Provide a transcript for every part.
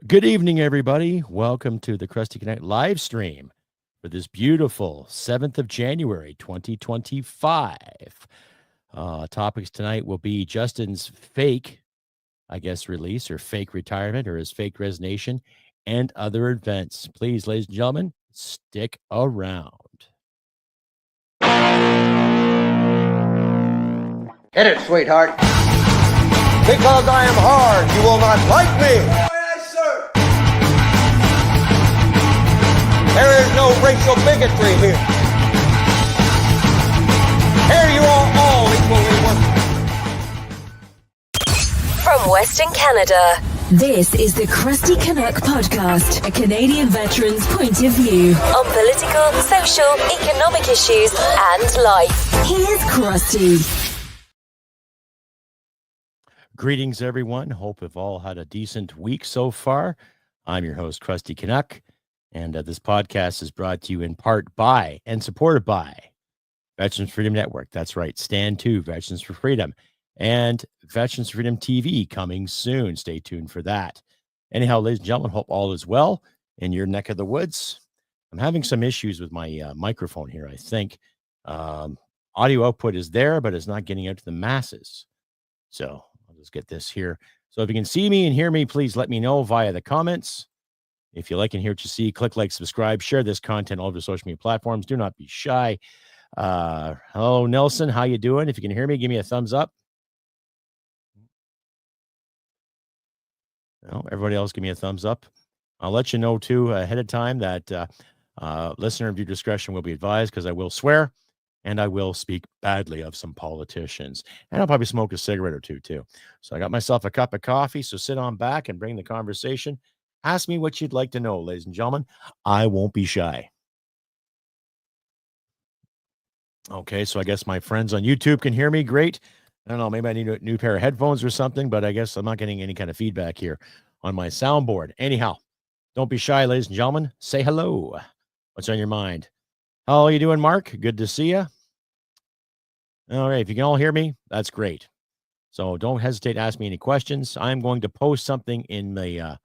Good evening, everybody. Welcome to the CRUSTY CANUCK live stream for this beautiful 7th of January, 2025. Topics tonight will be Justin's fake, release or fake retirement or his fake resignation and other events. Please, ladies and gentlemen, stick around. Hit it, sweetheart. Because I am hard, you will not like me. Yes, sir. There is no racial bigotry here. Here you are all equally worthless. From Western Canada, this is the CRUSTY CANUCK podcast, a Canadian veteran's point of view on political, social, economic issues and life. Here's Crusty. Greetings, everyone. Hope you've all had a decent week so far. I'm your host, CRUSTY CANUCK, and this podcast is brought to you in part by and supported by Veterans Freedom Network. That's right, Stand 2, Veterans for Freedom, and Veterans Freedom TV coming soon. Stay tuned for that. Anyhow, ladies and gentlemen, hope all is well in your neck of the woods. I'm having some issues with my microphone here, I think. Audio output is there, but it's not getting out to the masses. So I'll just get this here. So if you can see me and hear me, please let me know via the comments. If you like and hear what you see, click like, subscribe, share this content all over social media platforms. Do not be shy. Hello, Nelson. How you doing? If you can hear me, give me a thumbs up. No, everybody else, give me a thumbs up. I'll let you know, too, ahead of time that listener view discretion will be advised because I will swear and I will speak badly of some politicians. And I'll probably smoke a cigarette or two, too. So I got myself a cup of coffee, so sit on back and bring the conversation. Ask me what you'd like to know, ladies and gentlemen. I won't be shy. Okay, so I guess my friends on YouTube can hear me. Great. I don't know, maybe I need a new pair of headphones or something, but I guess I'm not getting any kind of feedback here on my soundboard. Anyhow, don't be shy, ladies and gentlemen. Say hello. What's on your mind? How are you doing, Mark? Good to see you. All right, if you can all hear me, that's great. So don't hesitate to ask me any questions. I'm going to post something in the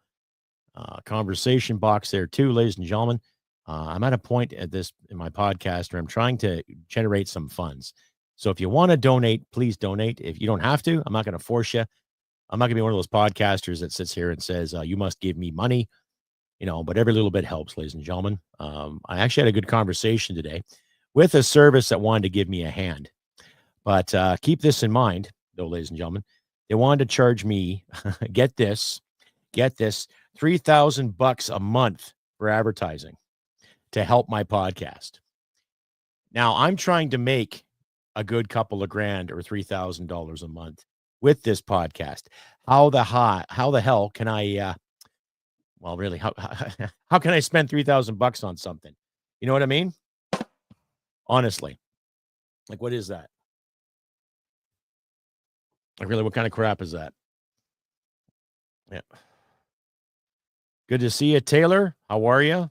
conversation box there too, ladies and gentlemen. I'm at a point at this in my podcast where I'm trying to generate some funds. So if you want to donate, please donate. If you don't have to, I'm not going to force you. I'm not going to be one of those podcasters that sits here and says, you must give me money, but every little bit helps, ladies and gentlemen. I actually had a good conversation today with a service that wanted to give me a hand. But keep this in mind, though, ladies and gentlemen. They wanted to charge me, get this, $3,000 a month for advertising to help my podcast. Now, I'm trying to make a good couple of grand or $3,000 a month with this podcast. How the hell can I, really, how can I spend $3,000 on something? You know what I mean? Honestly, like, what is that? Like, really, what kind of crap is that? Yeah. Good to see you, Taylor. How are you?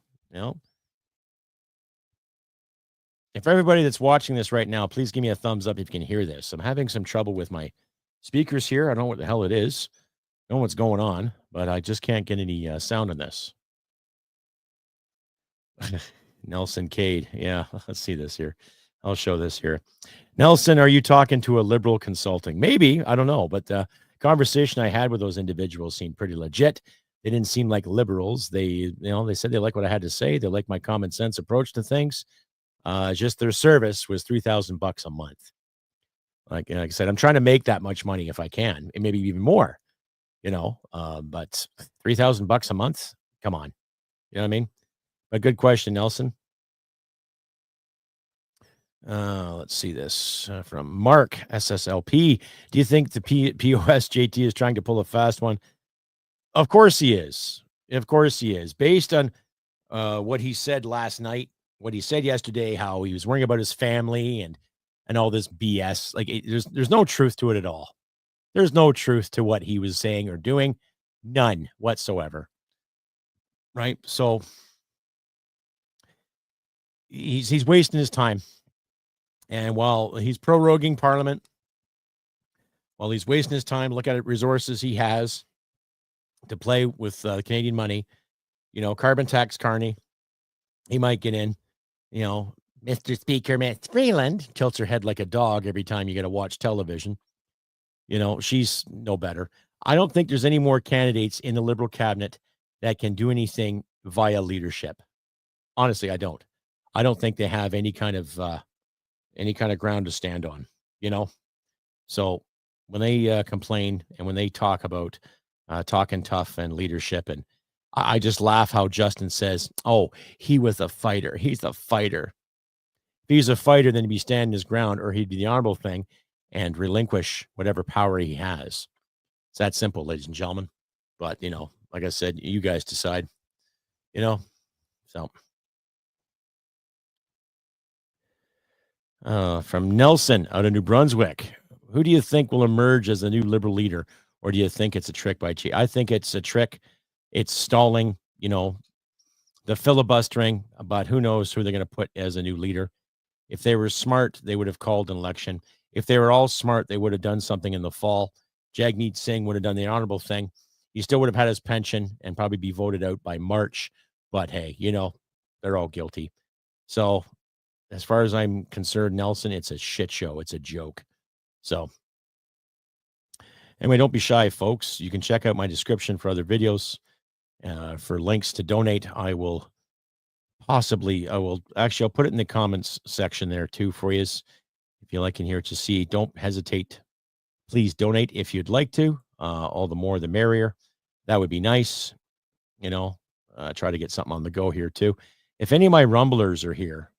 If everybody that's watching this right now, please give me a thumbs up if you can hear this. I'm having some trouble with my speakers here. I don't know what the hell it is. I don't know what's going on, but I just can't get any sound in this. Nelson Cade. Yeah, let's see this here. I'll show this here. Nelson, are you talking to a liberal consulting? Maybe. I don't know. But the conversation I had with those individuals seemed pretty legit. They didn't seem like liberals. They said they like what I had to say. They like my common sense approach to things. Just their service was $3,000 a month. Like I said, I'm trying to make that much money if I can, and maybe even more, but $3,000 a month, come on. You know what I mean? A good question, Nelson. Let's see this from Mark SSLP. Do you think the POS JT is trying to pull a fast one? Of course he is. Of course he is. Based on what he said last night, what he said yesterday, how he was worrying about his family and all this BS. Like, there's no truth to it at all. There's no truth to what he was saying or doing. None whatsoever. Right? So he's wasting his time. And while he's proroguing Parliament, while he's wasting his time, look at it, resources he has, to play with Canadian money. Carbon tax Carney. He might get in. Mr. Speaker, Miss Freeland tilts her head like a dog every time you get to watch television. She's no better. I don't think there's any more candidates in the Liberal cabinet that can do anything via leadership. Honestly, I don't. I don't think they have any kind of ground to stand on. So when they complain and when they talk about talking tough and leadership, and I just laugh how Justin says, "Oh, he was a fighter. He's a fighter." If he's a fighter, then he'd be standing his ground, or he'd be the honorable thing and relinquish whatever power he has. It's that simple, ladies and gentlemen. But, like I said, you guys decide, so. From Nelson out of New Brunswick, who do you think will emerge as the new Liberal leader? Or do you think it's a trick by Chi? I think it's a trick. It's stalling, the filibustering, but who knows who they're going to put as a new leader. If they were smart, they would have called an election. If they were all smart, they would have done something in the fall. Jagmeet Singh would have done the honorable thing. He still would have had his pension and probably be voted out by March. But hey, they're all guilty. So as far as I'm concerned, Nelson, it's a shit show. It's a joke. So anyway, don't be shy, folks. You can check out my description for other videos. For links to donate, I'll put it in the comments section there too for you. If you like in here to see, don't hesitate. Please donate if you'd like to. All the more, the merrier. That would be nice. Try to get something on the go here too. If any of my rumblers are here,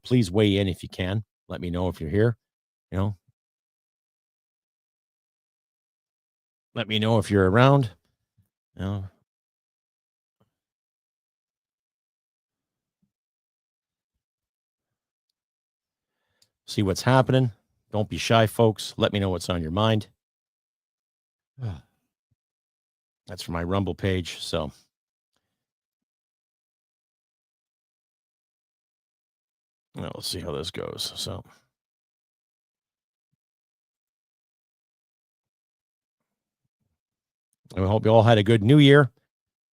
please weigh in if you can. Let me know if you're here. Let me know if you're around. See what's happening. Don't be shy, folks. Let me know what's on your mind. That's for my Rumble page. So we'll see how this goes. So I hope you all had a good New Year.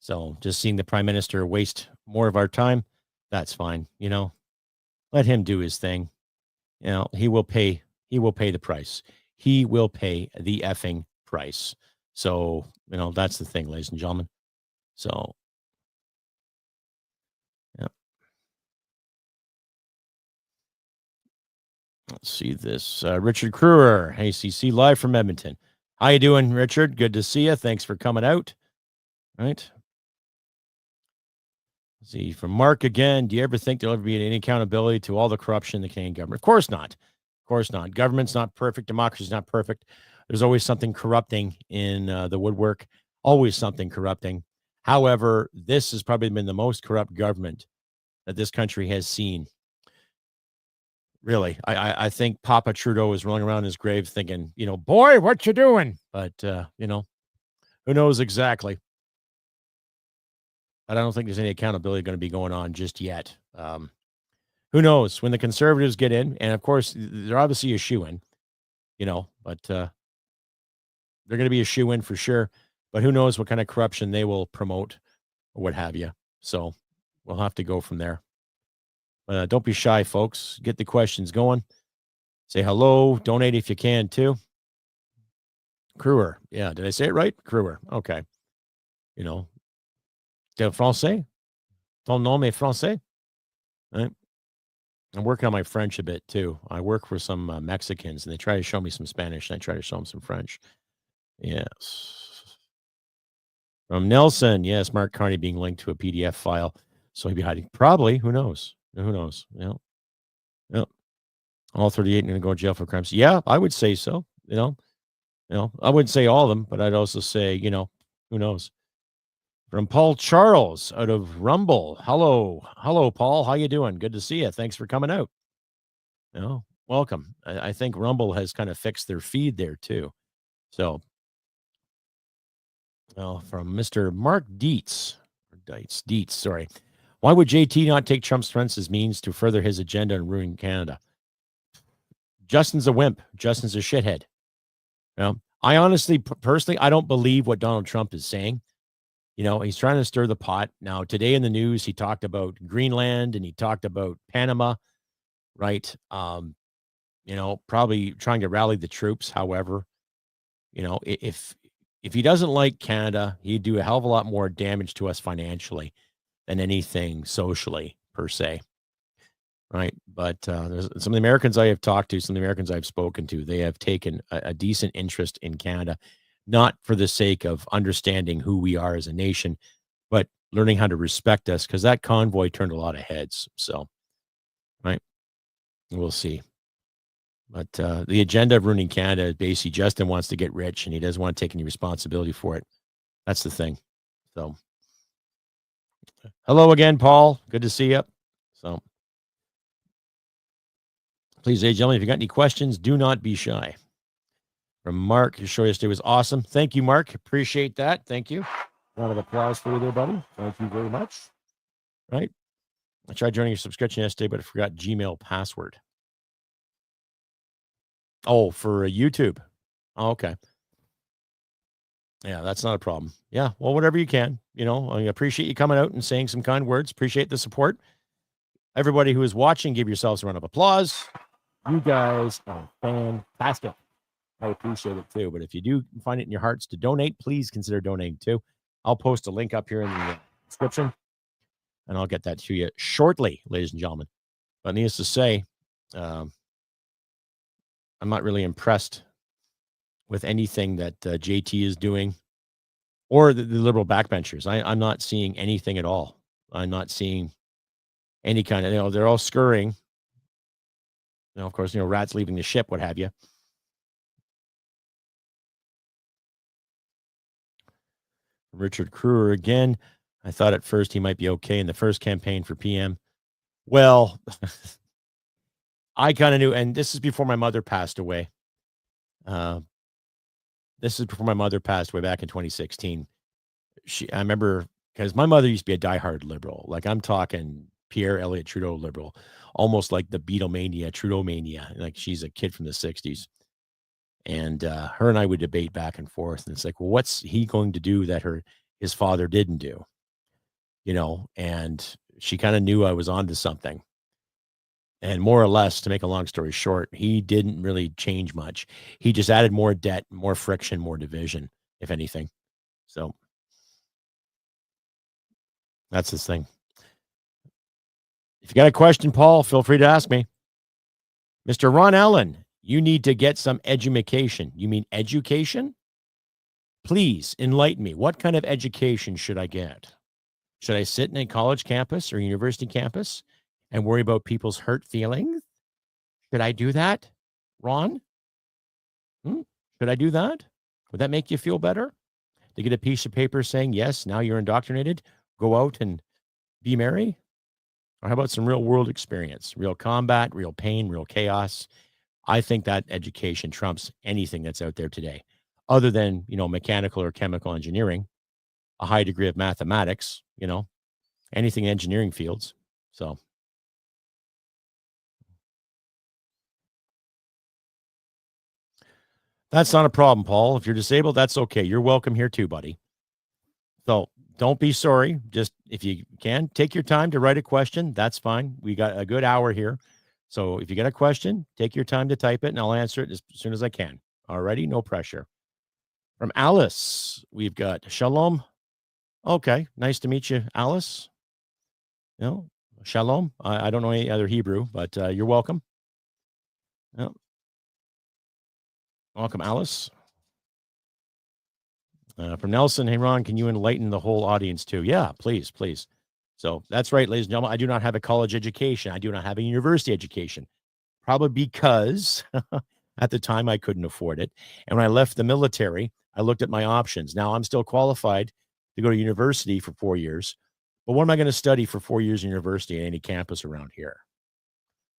So just seeing the Prime Minister waste more of our time, that's fine. Let him do his thing. He will pay the price. He will pay the effing price. So, that's the thing, ladies and gentlemen. So, yeah. Let's see this. Richard Kruer, ACC live from Edmonton. How you doing, Richard? Good to see you. Thanks for coming out. All right. Let's see, from Mark again. Do you ever think there'll ever be any accountability to all the corruption in the Canadian government? Of course not. Of course not. Government's not perfect. Democracy's not perfect. There's always something corrupting in the woodwork. Always something corrupting. However, this has probably been the most corrupt government that this country has seen. Really, I think Papa Trudeau is rolling around in his grave thinking, boy, what you doing? But, who knows exactly. But I don't think there's any accountability going to be going on just yet. Who knows when the Conservatives get in? And of course, they're obviously a shoo-in, but they're going to be a shoo-in for sure. But who knows what kind of corruption they will promote or what have you. So we'll have to go from there. But don't be shy, folks. Get the questions going. Say hello. Donate if you can, too. Kruer. Yeah, did I say it right? Kruer. Okay. De français? Ton nom est français? Right? I'm working on my French a bit, too. I work for some Mexicans, and they try to show me some Spanish, and I try to show them some French. Yes. From Nelson. Yes, Mark Carney being linked to a PDF file. So he'd be hiding. Probably. Who knows? Who knows? Yep. All 38 going to go to jail for crimes. Yeah, I would say so. I wouldn't say all of them, but I'd also say, who knows? From Paul Charles out of Rumble. Hello, Paul. How you doing? Good to see you. Thanks for coming out. Welcome. I think Rumble has kind of fixed their feed there too. So, from Mr. Mark Dietz, sorry. Why would JT not take Trump's threats as means to further his agenda and ruin Canada? Justin's a wimp. Justin's a shithead. I honestly, personally, I don't believe what Donald Trump is saying. He's trying to stir the pot. Now, today in the news, he talked about Greenland and he talked about Panama, right? Probably trying to rally the troops. However, if he doesn't like Canada, he'd do a hell of a lot more damage to us financially than anything socially per se. Right. But there's some of the Americans I have talked to, some of the Americans I've spoken to, they have taken a decent interest in Canada, not for the sake of understanding who we are as a nation, but learning how to respect us, because that convoy turned a lot of heads. So, right. We'll see. But the agenda of ruining Canada is basically Justin wants to get rich and he doesn't want to take any responsibility for it. That's the thing. So, hello again, Paul. Good to see you. So, please, ladies and gentlemen, if you got any questions, do not be shy. From Mark, your show yesterday was awesome. Thank you, Mark. Appreciate that. Thank you. Round of applause for you there, buddy. Thank you very much. Right. I tried joining your subscription yesterday, but I forgot Gmail password. Oh, for YouTube. Oh, okay. Yeah, that's not a problem. Yeah, well, whatever you can. I appreciate you coming out and saying some kind words. Appreciate the support. Everybody who is watching, give yourselves a round of applause. You guys are fantastic. I appreciate it too. But if you do find it in your hearts to donate, please consider donating too. I'll post a link up here in the description, and I'll get that to you shortly, ladies and gentlemen. But needless to say, I'm not really impressed with anything that JT is doing or the liberal backbenchers. I'm not seeing anything at all. I'm not seeing any kind of, they're all scurrying. Of course, rats leaving the ship, what have you. Richard Kruer again. I thought at first he might be okay in the first campaign for PM. Well, I kind of knew, and this is before my mother passed away. This is before my mother passed away back in 2016. I remember, because my mother used to be a diehard liberal. Like, I'm talking Pierre Elliott Trudeau liberal, almost like the Beatlemania, Trudeau mania. Like, she's a kid from the 60s. And her and I would debate back and forth. And it's like, well, what's he going to do that his father didn't do? And she kind of knew I was onto something. And more or less, to make a long story short, he didn't really change much. He just added more debt, more friction, more division, if anything. So that's his thing. If you got a question, Paul, feel free to ask me. Mr. Ron Allen, you need to get some edumacation. You mean education? Please enlighten me. What kind of education should I get? Should I sit in a college campus or university campus and worry about people's hurt feelings? Should I do that, Ron? Should I do that? Would that make you feel better? To get a piece of paper saying, yes, now you're indoctrinated, go out and be merry? Or how about some real world experience, real combat, real pain, real chaos? I think that education trumps anything that's out there today, other than, mechanical or chemical engineering, a high degree of mathematics, anything in engineering fields. So that's not a problem, Paul. If you're disabled, that's okay. You're welcome here too, buddy. So don't be sorry. Just, if you can, take your time to write a question. That's fine. We got a good hour here. So if you got a question, take your time to type it and I'll answer it as soon as I can. Alrighty, no pressure. From Alice, we've got Shalom. Okay, nice to meet you, Alice. Shalom. I don't know any other Hebrew, but you're welcome. Welcome, Alice. From Nelson, hey, Ron, can you enlighten the whole audience too? Yeah, please. So that's right, ladies and gentlemen. I do not have a college education. I do not have a university education, probably because at the time I couldn't afford it. And when I left the military, I looked at my options. Now I'm still qualified to go to university for 4 years. But what am I going to study for 4 years in university at any campus around here?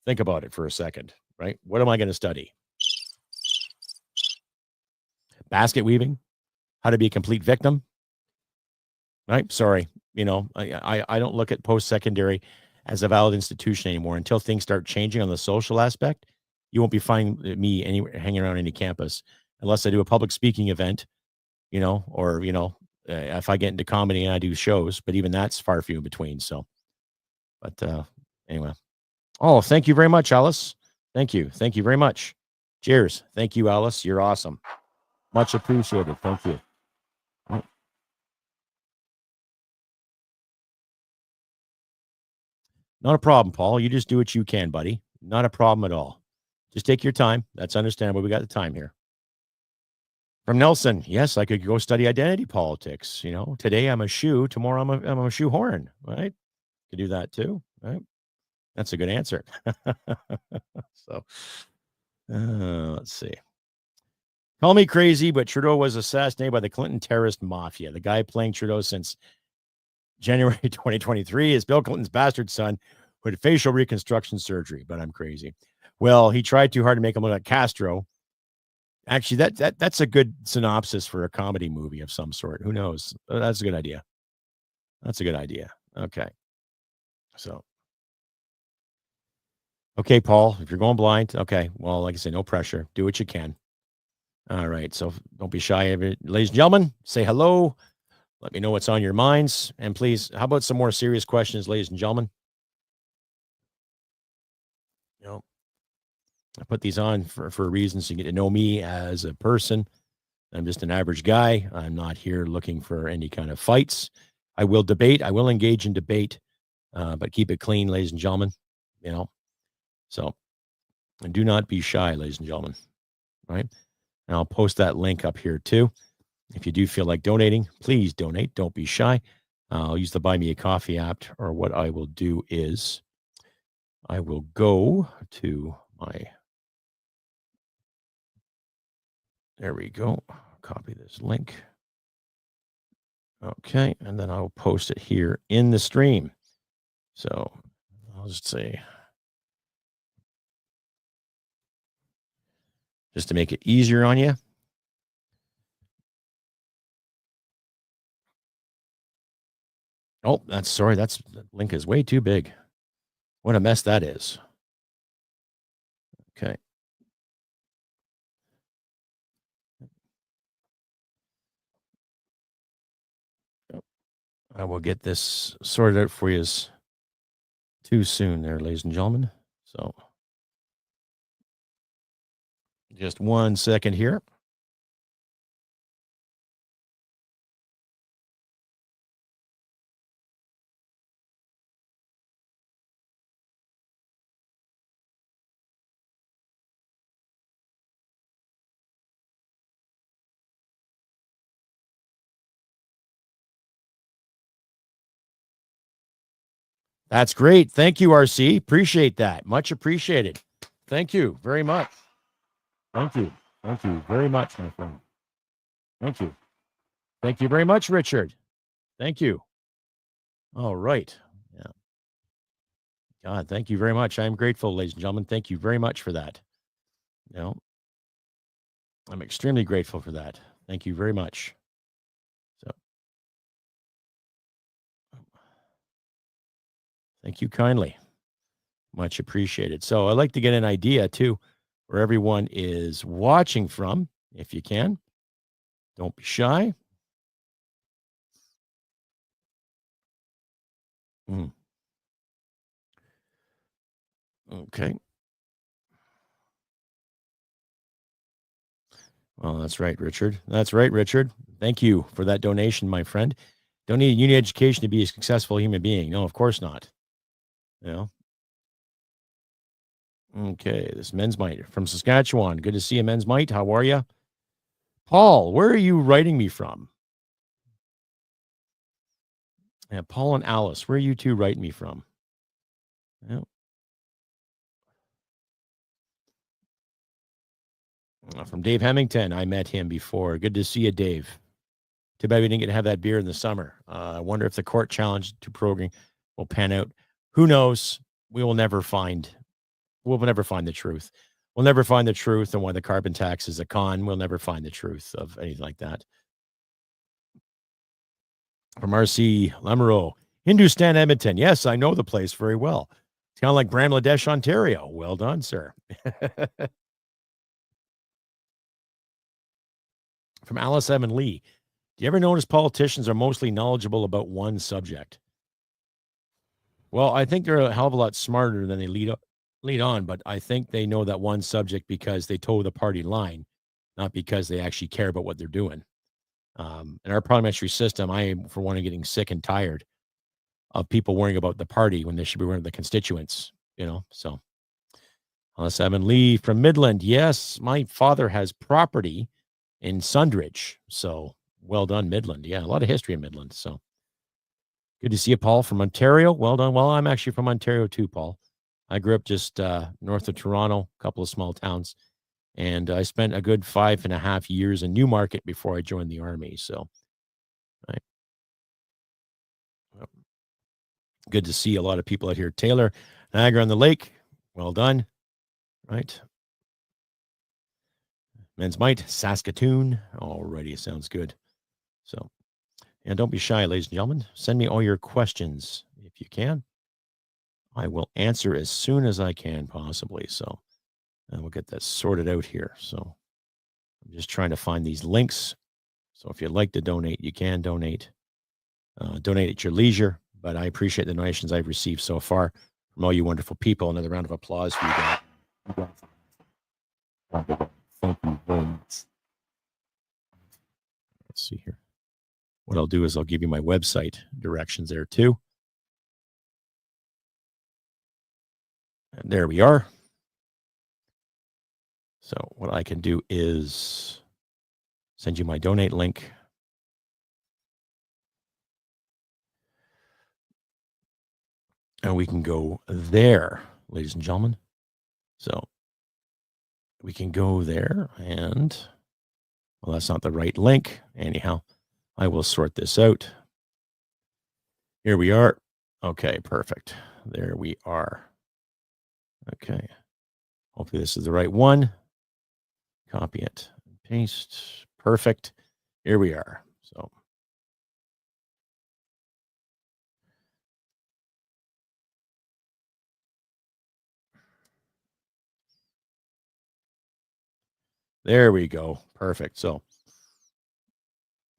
Think about it for a second, right? What am I going to study? Basket weaving? How to be a complete victim? Right? Sorry. I don't look at post-secondary as a valid institution anymore until things start changing on the social aspect. You won't be finding me anywhere hanging around any campus unless I do a public speaking event, or, if I get into comedy and I do shows, but even that's far few in between. So, but anyway. Oh, thank you very much, Alice. Thank you. Thank you very much. Cheers. Thank you, Alice. You're awesome. Much appreciated. Thank you. Not a problem, Paul. You just do what you can, buddy. Not a problem at all. Just take your time. That's understandable. We got the time here. From Nelson, yes, I could go study identity politics. Today I'm a shoe, tomorrow I'm a shoehorn, right? Could do that too, right? That's a good answer. So, let's see. Call me crazy, but Trudeau was assassinated by the Clinton terrorist mafia. The guy playing Trudeau since January 2023 is Bill Clinton's bastard son who had facial reconstruction surgery, but I'm crazy. Well, he tried too hard to make him look like Castro. Actually, that's a good synopsis for a comedy movie of some sort. Who knows? That's a good idea. That's a good idea. Okay. So, okay, Paul, if you're going blind, okay. Well, like I said, no pressure. Do what you can. All right. So don't be shy. Ladies and gentlemen, say hello. Let me know what's on your minds. And please, how about some more serious questions, ladies and gentlemen? I put these on for a reason, so you get to know me as a person. I'm just an average guy. I'm not here looking for any kind of fights. I will debate. I will engage in debate, but keep it clean, ladies and gentlemen. So, and do not be shy, ladies and gentlemen. All right. And I'll post that link up here too. If you do feel like donating, please donate. Don't be shy. I'll use the Buy Me a Coffee app, or what I will do is I will go to there we go. Copy this link. Okay. And then I'll post it here in the stream. So I'll just say, just to make it easier on you. Oh, that link is way too big. What a mess that is. Okay. I will get this sorted out for you too soon there, ladies and gentlemen. So just 1 second here. That's great. Thank you, RC. Appreciate that. Much appreciated. Thank you very much. Thank you. Thank you very much, my friend. Thank you. Thank you very much, Richard. Thank you. All right. Yeah. God, thank you very much. I'm grateful, ladies and gentlemen. Thank you very much for that. I'm extremely grateful for that. Thank you very much. So, thank you kindly. Much appreciated. So I'd like to get an idea too, where everyone is watching from, if you can. Don't be shy. Okay. Well, that's right, Richard. That's right, Richard. Thank you for that donation, my friend. Don't need a uni education to be a successful human being. No, of course not. Okay, this Men's Might from Saskatchewan. Good to see you, Men's Might. How are you? Paul, where are you writing me from? Yeah, Paul and Alice, where are you two writing me from? Yeah. From Dave Hemington. I met him before. Good to see you, Dave. Too bad we didn't get to have that beer in the summer. I wonder if the court challenge to programming will pan out. Who knows? We'll never find the truth. We'll never find the truth on why the carbon tax is a con. We'll never find the truth of anything like that. From RC Lamoureux, Hindustan, Edmonton. Yes, I know the place very well. It's kind of like Bramladesh, Ontario. Well done, sir. From Alice Evan Lee. Do you ever notice politicians are mostly knowledgeable about one subject? Well, I think they're a hell of a lot smarter than they lead on, but I think they know that one subject because they toe the party line, not because they actually care about what they're doing. In our parliamentary system, I am, for one, getting sick and tired of people worrying about the party when they should be worrying about the constituents, So, Alice Evan Lee from Midland. Yes, my father has property in Sundridge. So, well done, Midland. Yeah, a lot of history in Midland. So, good to see you, Paul, from Ontario. Well done. Well, I'm actually from Ontario too, Paul. I grew up just north of Toronto, a couple of small towns. And I spent a good 5.5 years in Newmarket before I joined the Army. So, right. Well, good to see a lot of people out here. Taylor, Niagara on the Lake. Well done. Right. Men's Might, Saskatoon. Alrighty, sounds good. So, and don't be shy, ladies and gentlemen. Send me all your questions if you can. I will answer as soon as I can possibly. So, and we'll get that sorted out here. So, I'm just trying to find these links. So, if you'd like to donate, you can donate. Donate at your leisure. But I appreciate the donations I've received so far from all you wonderful people. Another round of applause for you guys. Thank you very much. Let's see here. What I'll do is I'll give you my website directions there too. And there we are. So what I can do is send you my donate link. And we can go there, ladies and gentlemen. So we can go there and, well, that's not the right link. Anyhow, I will sort this out. Here we are. Okay, perfect. There we are. Okay. Hopefully this is the right one. Copy it. Paste. Perfect. Here we are. So there we go. Perfect. So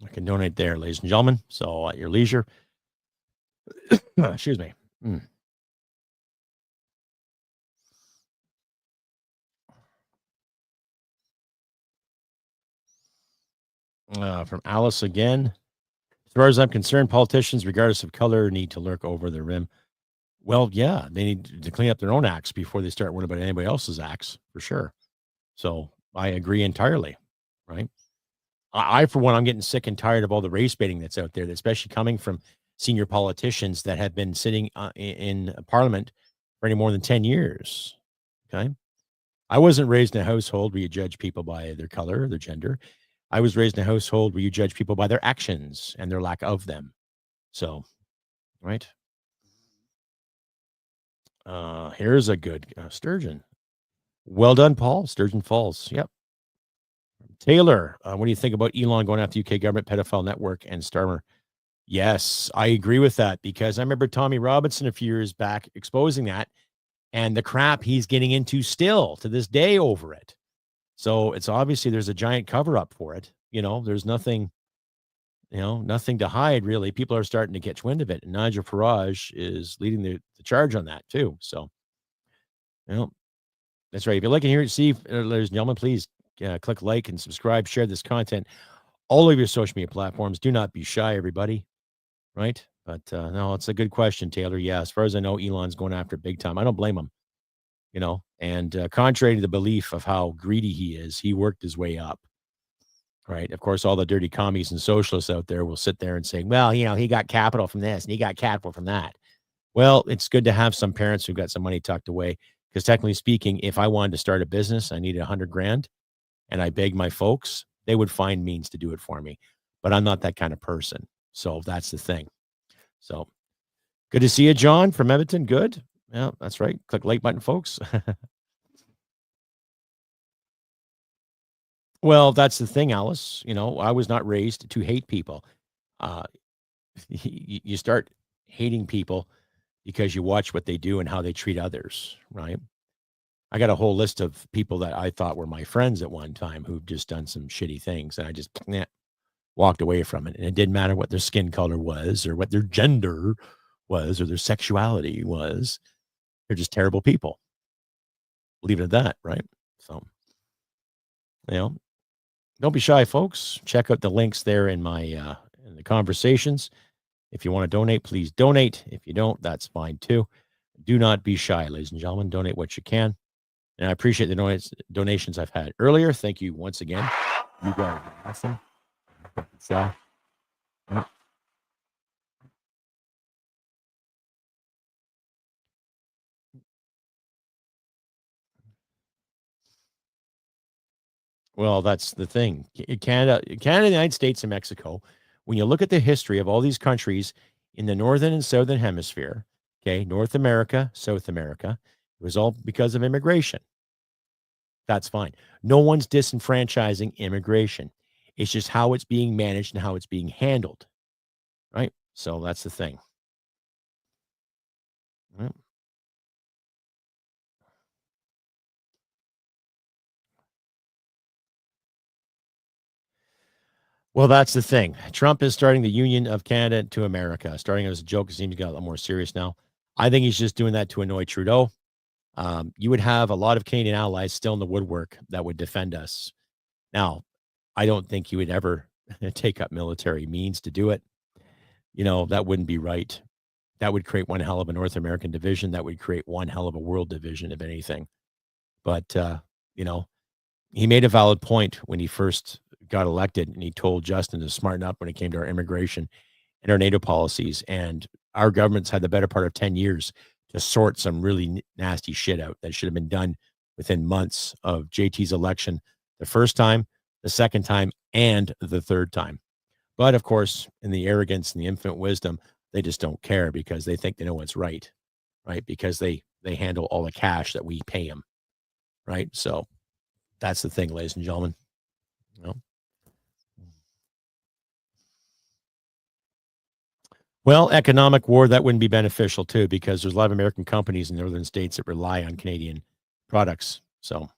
I can donate there, ladies and gentlemen. So at your leisure. Excuse me. From Alice again. As far as I'm concerned, politicians, regardless of color, need to lurk over the rim. Well, yeah, they need to clean up their own acts before they start worrying about anybody else's acts, for sure. So I agree entirely, right? I, for one, I'm getting sick and tired of all the race baiting that's out there, especially coming from senior politicians that have been sitting in Parliament for any more than 10 years. Okay. I wasn't raised in a household where you judge people by their color, their gender. I was raised in a household where you judge people by their actions and their lack of them. So, right. Here's a good sturgeon. Well done, Paul. Sturgeon Falls. Yep. Taylor, what do you think about Elon going after UK government, pedophile network, and Starmer? Yes, I agree with that because I remember Tommy Robinson a few years back exposing that and the crap he's getting into still to this day over it. So it's obviously there's a giant cover up for it. There's nothing, nothing to hide really. People are starting to catch wind of it. And Nigel Farage is leading the charge on that too. So, that's right. If you like and hear it, see, ladies and gentlemen, please click like and subscribe, share this content, all of your social media platforms. Do not be shy, everybody. Right. But no, it's a good question, Taylor. Yeah. As far as I know, Elon's going after it big time. I don't blame him, and contrary to the belief of how greedy he is, he worked his way up. Right. Of course, all the dirty commies and socialists out there will sit there and say, well, he got capital from this and he got capital from that. Well, it's good to have some parents who got some money tucked away. Because technically speaking, if I wanted to start a business, I needed $100,000 and I begged my folks, they would find means to do it for me. But I'm not that kind of person. So that's the thing. So good to see you, John from Edmonton. Good. Yeah, that's right. Click like button, folks. Well, that's the thing, Alice. I was not raised to hate people. You start hating people because you watch what they do and how they treat others, right? I got a whole list of people that I thought were my friends at one time who've just done some shitty things, and I just walked away from it. And it didn't matter what their skin color was or what their gender was or their sexuality was. They're just terrible people. Leave it at that, right? So, don't be shy, folks. Check out the links there in my in the conversations. If you want to donate, please donate. If you don't, that's fine too. Do not be shy, ladies and gentlemen. Donate what you can. And I appreciate the donations I've had earlier. Thank you once again. You guys are awesome. So, well, that's the thing. Canada, the United States, and Mexico. When you look at the history of all these countries in the northern and southern hemisphere, okay, North America, South America, it was all because of immigration. That's fine. No one's disenfranchising immigration. It's just how it's being managed and how it's being handled, right? So that's the thing. Right. Well, that's the thing. Trump is starting the union of Canada to America, starting as a joke. It seems to get a lot more serious now. I think he's just doing that to annoy Trudeau. You would have a lot of Canadian allies still in the woodwork that would defend us. Now, I don't think he would ever take up military means to do it. That wouldn't be right. That would create one hell of a North American division. That would create one hell of a world division, if anything. But, he made a valid point when he first got elected, and he told Justin to smarten up when it came to our immigration and our NATO policies. And our government's had the better part of 10 years to sort some really nasty shit out that should have been done within months of JT's election, the first time, the second time, and the third time. But of course, in the arrogance and the infinite wisdom, they just don't care because they think they know what's right? Because they handle all the cash that we pay them, right? So that's the thing, ladies and gentlemen. Well, economic war, that wouldn't be beneficial too, because there's a lot of American companies in northern states that rely on Canadian products. So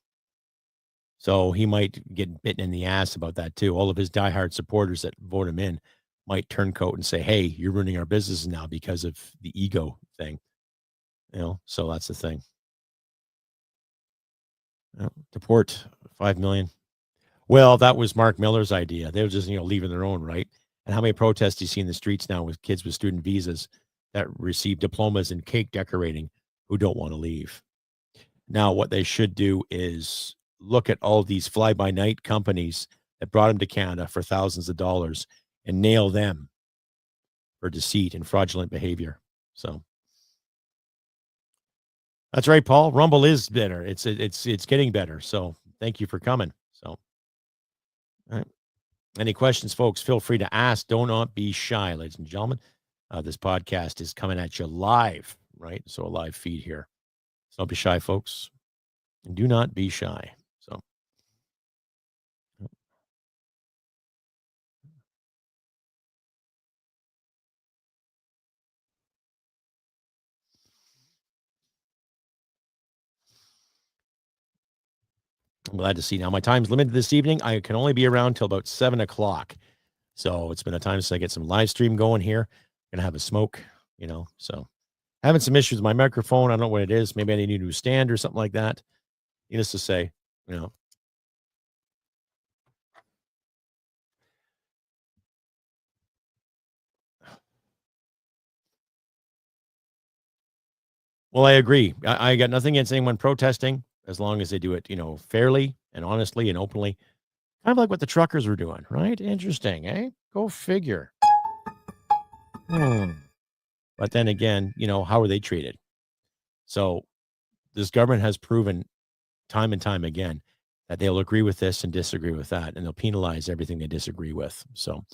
he might get bitten in the ass about that too. All of his diehard supporters that vote him in might turncoat and say, "Hey, you're ruining our business now because of the ego thing." So that's the thing. Deport 5 million. Well, that was Mark Miller's idea. They were just, leaving their own, right? And how many protests do you see in the streets now with kids with student visas that receive diplomas in cake decorating who don't want to leave? Now, what they should do is look at all these fly-by-night companies that brought them to Canada for thousands of dollars and nail them for deceit and fraudulent behavior. So that's right, Paul. Rumble is better. It's getting better. So thank you for coming. So, all right. Any questions, folks? Feel free to ask. Do not be shy, ladies and gentlemen. This podcast is coming at you live, right? So a live feed here. So don't be shy, folks. Do not be shy. So. I'm glad to see. Now, my time's limited this evening. I can only be around till about 7 o'clock. So it's been a time since I get some live stream going here. Gonna have a smoke, So having some issues with my microphone. I don't know what it is. Maybe I need a new stand or something like that. Needless to say, Well, I agree. I got nothing against anyone protesting as long as they do it, fairly and honestly and openly. Kind of like what the truckers were doing, right? Interesting, eh? Go figure. But then again, how are they treated? So this government has proven time and time again that they'll agree with this and disagree with that, and they'll penalize everything they disagree with. So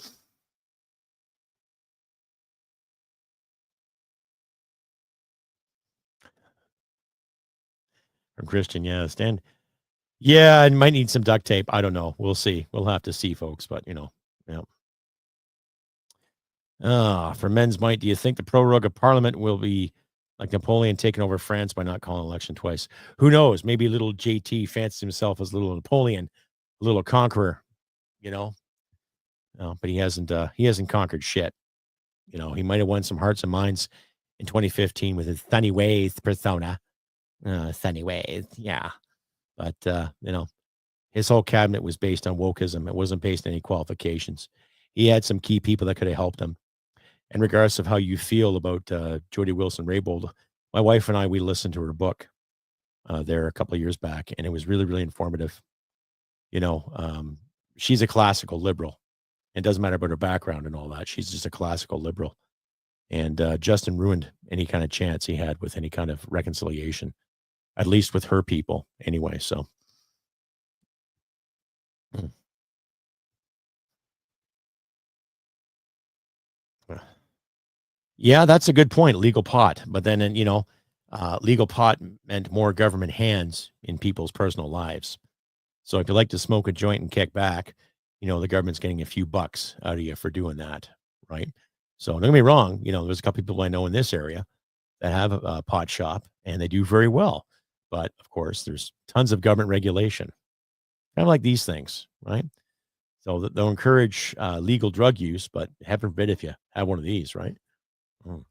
from Christian, yeah, stand. Yeah, I might need some duct tape. I don't know. We'll see. We'll have to see, folks. But yeah. For men's might, do you think the prorogue of Parliament will be like Napoleon taking over France by not calling an election twice. Who knows? Maybe little JT fancies himself as little Napoleon, a little conqueror, you know. But he hasn't conquered shit. He might have won some hearts and minds in 2015 with his Sunny Ways persona. Sunny Ways, yeah. But his whole cabinet was based on wokeism. It wasn't based on any qualifications. He had some key people that could have helped him. And regardless of how you feel about Jody Wilson-Raybould, my wife and I, we listened to her book there a couple of years back, and it was really, really informative. She's a classical liberal. It doesn't matter about her background and all that. She's just a classical liberal. And Justin ruined any kind of chance he had with any kind of reconciliation, at least with her people anyway. So. Yeah, that's a good point. Legal pot. But then, legal pot meant more government hands in people's personal lives. So if you like to smoke a joint and kick back, the government's getting a few bucks out of you for doing that, right? So don't get me wrong. There's a couple people I know in this area that have a pot shop, and they do very well. But of course, there's tons of government regulation, kind of like these things, right? So they'll encourage legal drug use, but heaven forbid if you have one of these, right? Mm.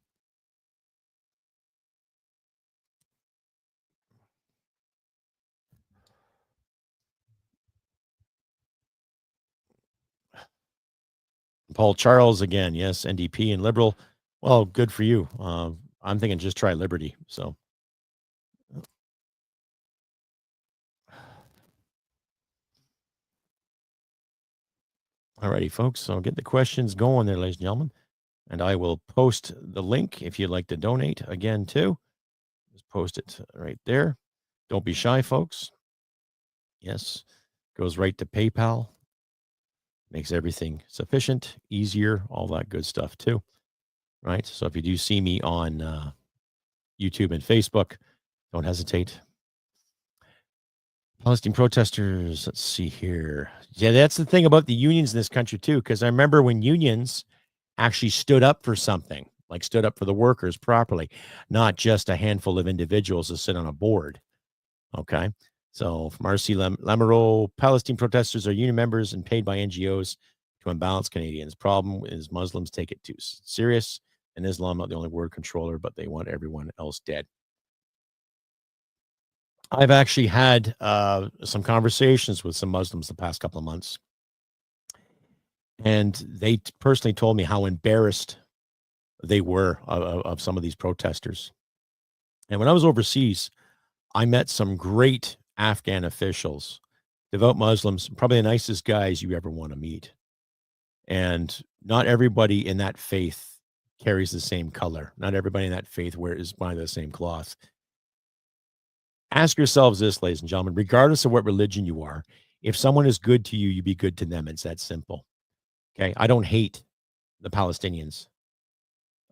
Paul Charles again, yes, NDP and Liberal. Well, good for you. I'm thinking just try Liberty. So, alrighty, folks. So get the questions going there, ladies and gentlemen, and I will post the link if you'd like to donate again too. Just post it right there. Don't be shy, folks. Yes, goes right to PayPal. Makes everything sufficient, easier, all that good stuff too. Right. So if you do see me on YouTube and Facebook, don't hesitate. Palestine protesters, let's see here. Yeah, that's the thing about the unions in this country too, because I remember when unions actually stood up for something, like stood up for the workers properly, not just a handful of individuals that sit on a board. Okay. So from RC Lamoureux, Palestine protesters are union members and paid by NGOs to unbalance Canadians. Problem is Muslims take it too serious, and Islam not the only word controller, but they want everyone else dead. I've actually had some conversations with some Muslims the past couple of months, and they personally told me how embarrassed they were of some of these protesters. And when I was overseas, I met some great Afghan officials, devout Muslims, probably the nicest guys you ever want to meet. And not everybody in that faith carries the same color. Not everybody in that faith is by the same cloth. Ask yourselves this, ladies and gentlemen, regardless of what religion you are, if someone is good to you, you be good to them. It's that simple. Okay. I don't hate the Palestinians.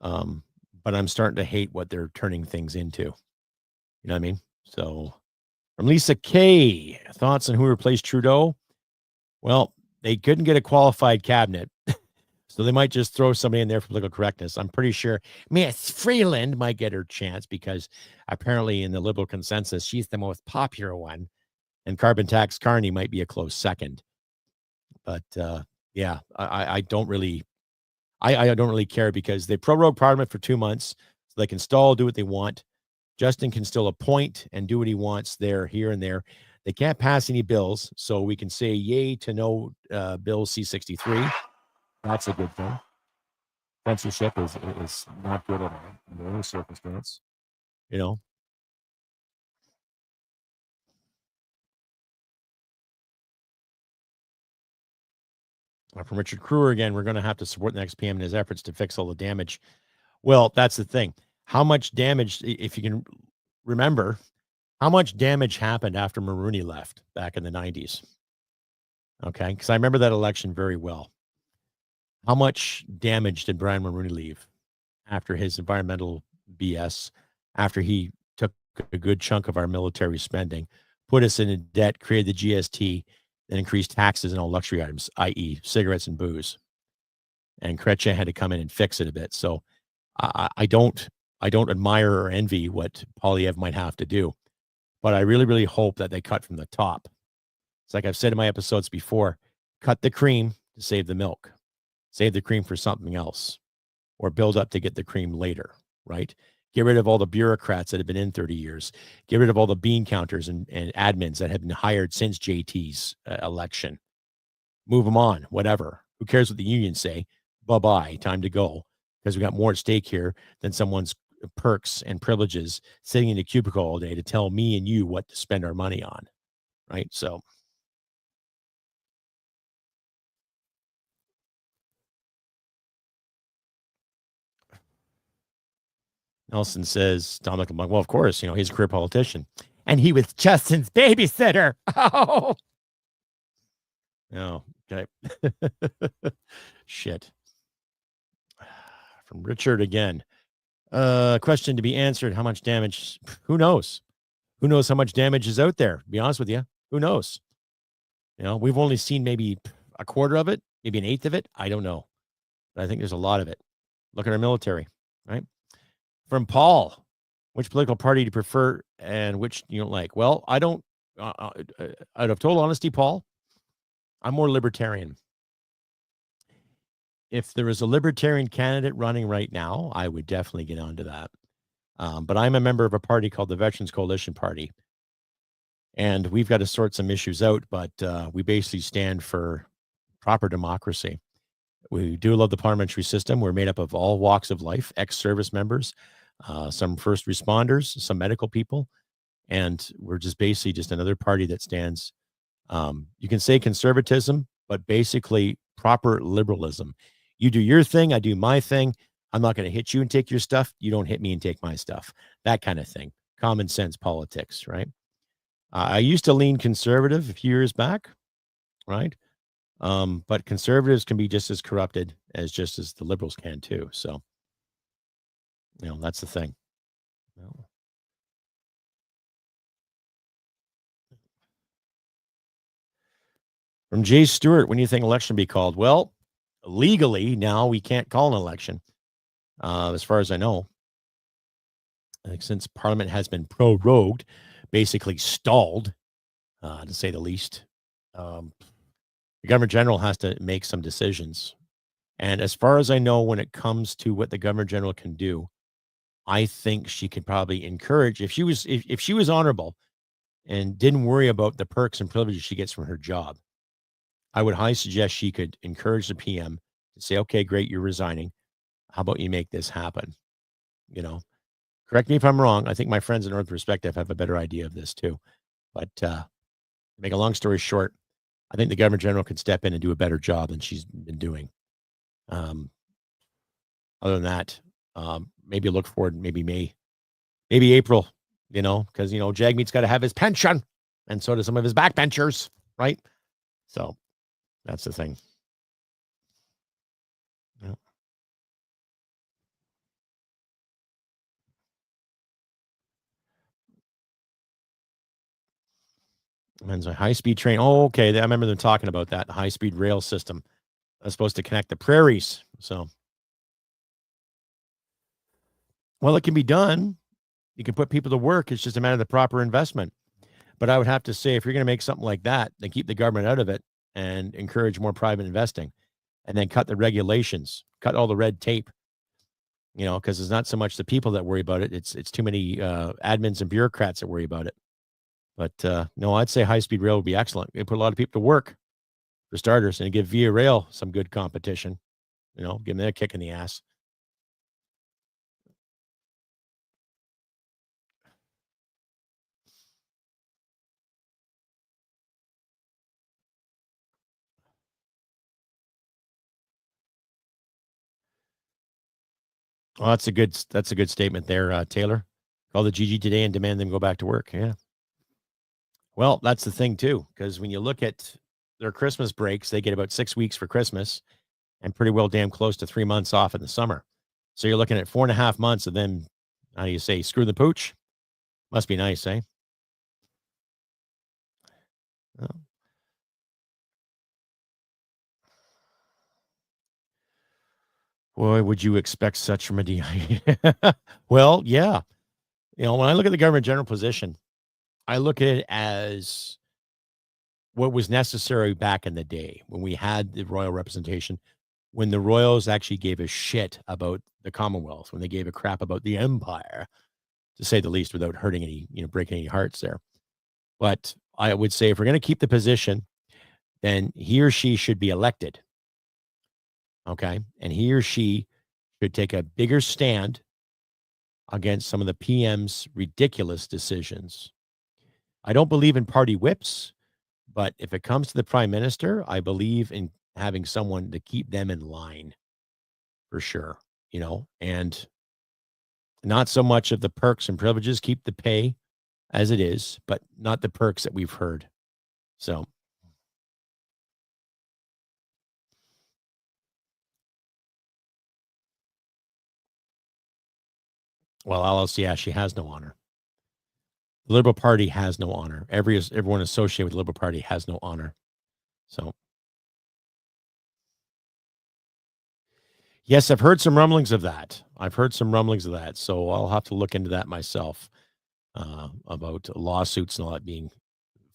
But I'm starting to hate what they're turning things into. You know what I mean? So from Lisa K, thoughts on who replaced Trudeau? Well, they couldn't get a qualified cabinet. So they might just throw somebody in there for political correctness. I'm pretty sure Miss Freeland might get her chance because apparently in the Liberal consensus, she's the most popular one. And Carbon Tax Carney might be a close second. But yeah, I don't really care because they prorogue Parliament for 2 months so they can stall, do what they want. Justin can still appoint and do what he wants there, here, and there. They can't pass any bills, so we can say yay to no Bill C-63. That's a good thing. Censorship is not good at all under any circumstance. From Richard Kruer again, we're going to have to support the next PM in his efforts to fix all the damage. Well, that's the thing. How much damage, if you can remember, how much damage happened after Mulroney left back in the 90s? Okay, because I remember that election very well. How much damage did Brian Mulroney leave after his environmental BS, after he took a good chunk of our military spending, put us in debt, created the GST, then increased taxes on all luxury items, i.e. cigarettes and booze. And Chrétien had to come in and fix it a bit. So I don't I don't admire or envy what Polyev might have to do, but I really, really hope that they cut from the top. It's like I've said in my episodes before, cut the cream to save the milk, save the cream for something else, or build up to get the cream later, right? Get rid of all the bureaucrats that have been in 30 years. Get rid of all the bean counters and admins that have been hired since JT's election. Move them on, whatever. Who cares what the unions say? Bye-bye, time to go. Because we got more at stake here than someone's perks and privileges sitting in a cubicle all day to tell me and you what to spend our money on, right? So Nelson says, Dominic LeBlanc, well, of course, he's a career politician. And he was Justin's babysitter. Oh, no. Okay. Shit. From Richard again. Question to be answered. How much damage? Who knows? Who knows how much damage is out there? To be honest with you, who knows? We've only seen maybe a quarter of it, maybe an eighth of it. I don't know. But I think there's a lot of it. Look at our military, right? From Paul, which political party do you prefer and which you don't like? Well, I don't, out of total honesty, Paul, I'm more libertarian. If there was a libertarian candidate running right now, I would definitely get onto that. But I'm a member of a party called the Veterans Coalition Party. And we've got to sort some issues out, but we basically stand for proper democracy. We do love the parliamentary system. We're made up of all walks of life, ex-service members, some first responders, some medical people, and we're just basically just another party that stands, you can say conservatism, but basically proper liberalism. You do your thing, I do my thing. I'm not going to hit you and take your stuff. You don't hit me and take my stuff. That kind of thing. Common sense politics, right? I used to lean conservative a few years back, right? But conservatives can be just as corrupted as the liberals can too. So, that's the thing. From Jay Stewart, when do you think election be called? Well, legally now we can't call an election, as far as I know. Since Parliament has been prorogued, basically stalled, to say the least. The Governor General has to make some decisions. And as far as I know, when it comes to what the Governor General can do, I think she could probably encourage, if she was honorable and didn't worry about the perks and privileges she gets from her job, I would highly suggest she could encourage the PM to say, okay, great, you're resigning. How about you make this happen? Correct me if I'm wrong. I think my friends in North Perspective have a better idea of this too. But to make a long story short, I think the Governor General could step in and do a better job than she's been doing. Other than that, maybe look forward, maybe May, maybe April, because, Jagmeet's got to have his pension, and so do some of his backbenchers, right? So that's the thing. Yeah. Men's a high-speed train. Oh, okay. I remember them talking about that high-speed rail system that's supposed to connect the prairies. So, well, it can be done. You can put people to work. It's just a matter of the proper investment. But I would have to say, if you're going to make something like that, then keep the government out of it and encourage more private investing, and then cut the regulations, cut all the red tape, because it's not so much the people that worry about it. It's too many admins and bureaucrats that worry about it. But no, I'd say high-speed rail would be excellent. It put a lot of people to work, for starters, and give Via Rail some good competition. Give them a kick in the ass. Well, that's a good statement there, Taylor. Call the GG today and demand them go back to work. Yeah. Well, that's the thing too, because when you look at their Christmas breaks, they get about 6 weeks for Christmas and pretty well damn close to 3 months off in the summer. So you're looking at 4.5 months of them, how do you say, screw the pooch? Must be nice, eh? Oh. Boy, would you expect such from a DI? Well, yeah. When I look at the government general position, I look at it as what was necessary back in the day when we had the royal representation, when the royals actually gave a shit about the Commonwealth, when they gave a crap about the empire, to say the least, without hurting any, breaking any hearts there. But I would say if we're going to keep the position, then he or she should be elected. Okay. And he or she should take a bigger stand against some of the PM's ridiculous decisions. I don't believe in party whips, but if it comes to the prime minister, I believe in having someone to keep them in line for sure, and not so much of the perks and privileges, keep the pay as it is, but not the perks that we've heard. So, well, Alice, yeah, she has no honor. The Liberal Party has no honor. Everyone associated with the Liberal Party has no honor. So, yes, I've heard some rumblings of that. So I'll have to look into that myself, about lawsuits and all that being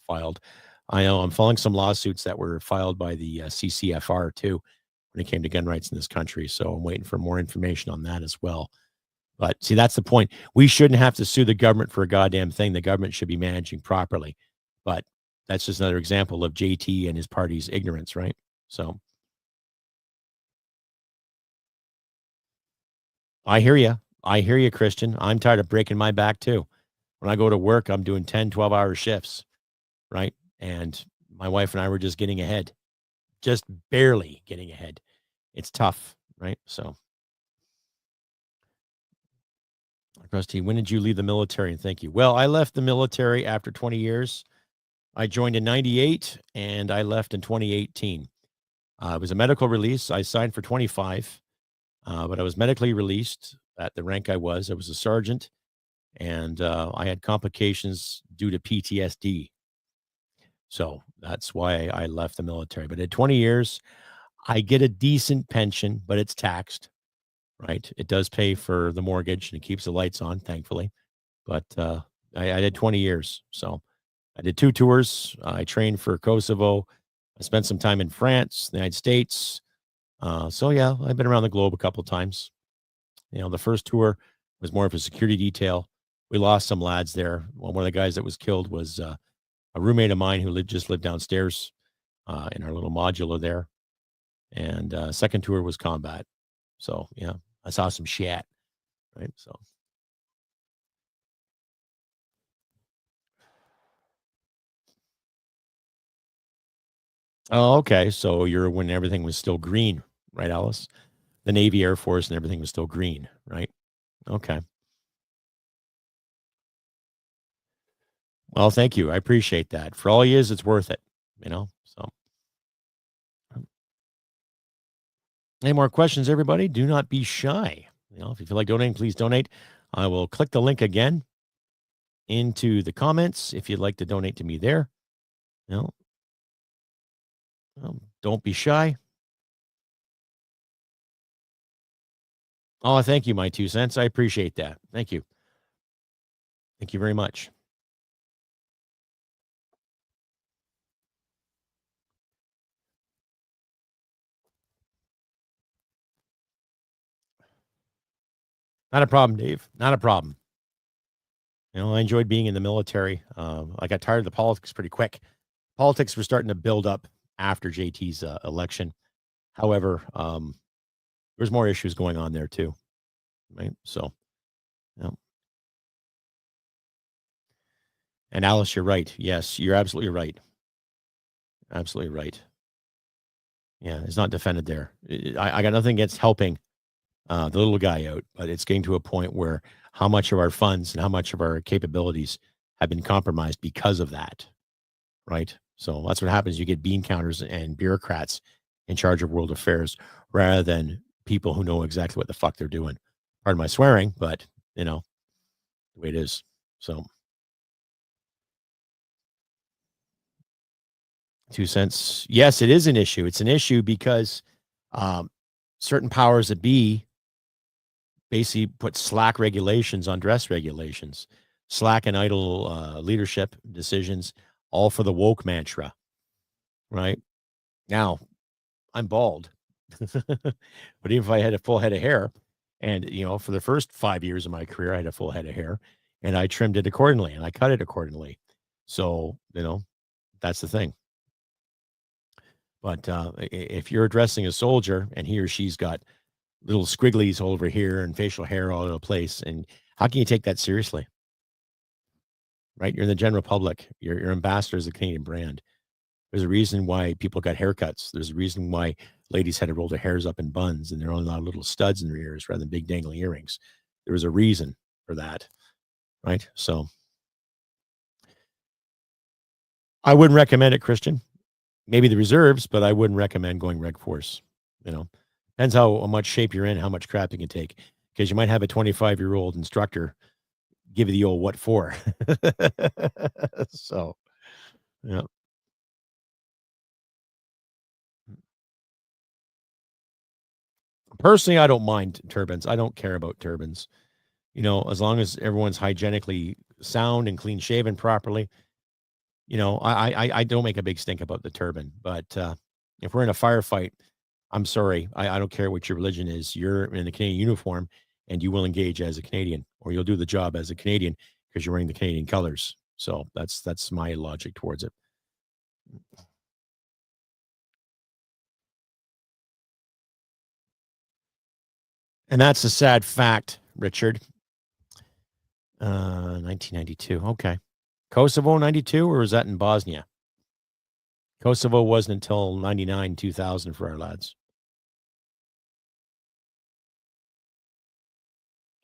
filed. I know I'm following some lawsuits that were filed by the CCFR too when it came to gun rights in this country. So I'm waiting for more information on that as well. But see, that's the point. We shouldn't have to sue the government for a goddamn thing. The government should be managing properly. But that's just another example of JT and his party's ignorance, right? So I hear you. I hear you, Christian. I'm tired of breaking my back too. When I go to work, I'm doing 10, 12-hour shifts, right? And my wife and I were just getting ahead, just barely getting ahead. It's tough, right? So, Rusty, when did you leave the military? And thank you. Well, I left the military after 20 years. I joined in 98 and I left in 2018. It was a medical release. I signed for 25, but I was medically released at the rank I was. I was a sergeant, and I had complications due to PTSD. So that's why I left the military. But at 20 years, I get a decent pension, but it's taxed, right? It does pay for the mortgage and it keeps the lights on, thankfully. But I did 20 years. So I did 2 tours. I trained for Kosovo. I spent some time in France, the United States. So yeah, I've been around the globe a couple of times. The first tour was more of a security detail. We lost some lads there. Well, one of the guys that was killed was a roommate of mine who just lived downstairs in our little modular there. And second tour was combat. So yeah, I saw some shit, right? So. Oh, okay. So you're when everything was still green, right, Alice? The Navy, Air Force, and everything was still green, right? Okay. Well, thank you. I appreciate that. For all he is, it's worth it, So, any more questions, everybody? Do not be shy. If you feel like donating, please donate. I will click the link again into the comments if you'd like to donate to me there. Don't be shy. Oh, thank you, my 2 cents. I appreciate that. Thank you. Thank you very much. Not a problem, Dave. Not a problem. I enjoyed being in the military. I got tired of the politics pretty quick. Politics were starting to build up after JT's election. However, there's more issues going on there too, right? So, yeah. And Alice, you're right. Yes, you're absolutely right. Absolutely right. Yeah, it's not defended there. I got nothing against helping the little guy out, but it's getting to a point where how much of our funds and how much of our capabilities have been compromised because of that, right? So that's what happens. You get bean counters and bureaucrats in charge of world affairs rather than people who know exactly what the fuck they're doing. Pardon my swearing, but the way it is. So 2 cents. Yes, it is an issue. It's an issue because certain powers that be basically put slack regulations on dress regulations, slack and idle leadership decisions, all for the woke mantra, right? Now, I'm bald, but even if I had a full head of hair, and for the first 5 years of my career, I had a full head of hair, and I trimmed it accordingly, and I cut it accordingly. So that's the thing. But if you're addressing a soldier and he or she's got little squigglies all over here and facial hair all over the place, and how can you take that seriously? Right? You're in the general public. You're ambassadors of the Canadian brand. There's a reason why people got haircuts. There's a reason why ladies had to roll their hairs up in buns and they're only allowed little studs in their ears rather than big dangling earrings. There was a reason for that, right? So I wouldn't recommend it, Christian. Maybe the reserves, but I wouldn't recommend going reg force. Depends how much shape you're in, how much crap you can take, because you might have a 25-year-old instructor give you the old what for. So, yeah. Personally, I don't mind turbans. I don't care about turbans. As long as everyone's hygienically sound and clean shaven properly, I don't make a big stink about the turban. But if we're in a firefight, I'm sorry. I don't care what your religion is. You're in the Canadian uniform and you will engage as a Canadian, or you'll do the job as a Canadian because you're wearing the Canadian colors. So that's my logic towards it. And that's a sad fact, Richard. 1992. Okay. Kosovo 92, or was that in Bosnia? Kosovo wasn't until 99, 2000 for our lads.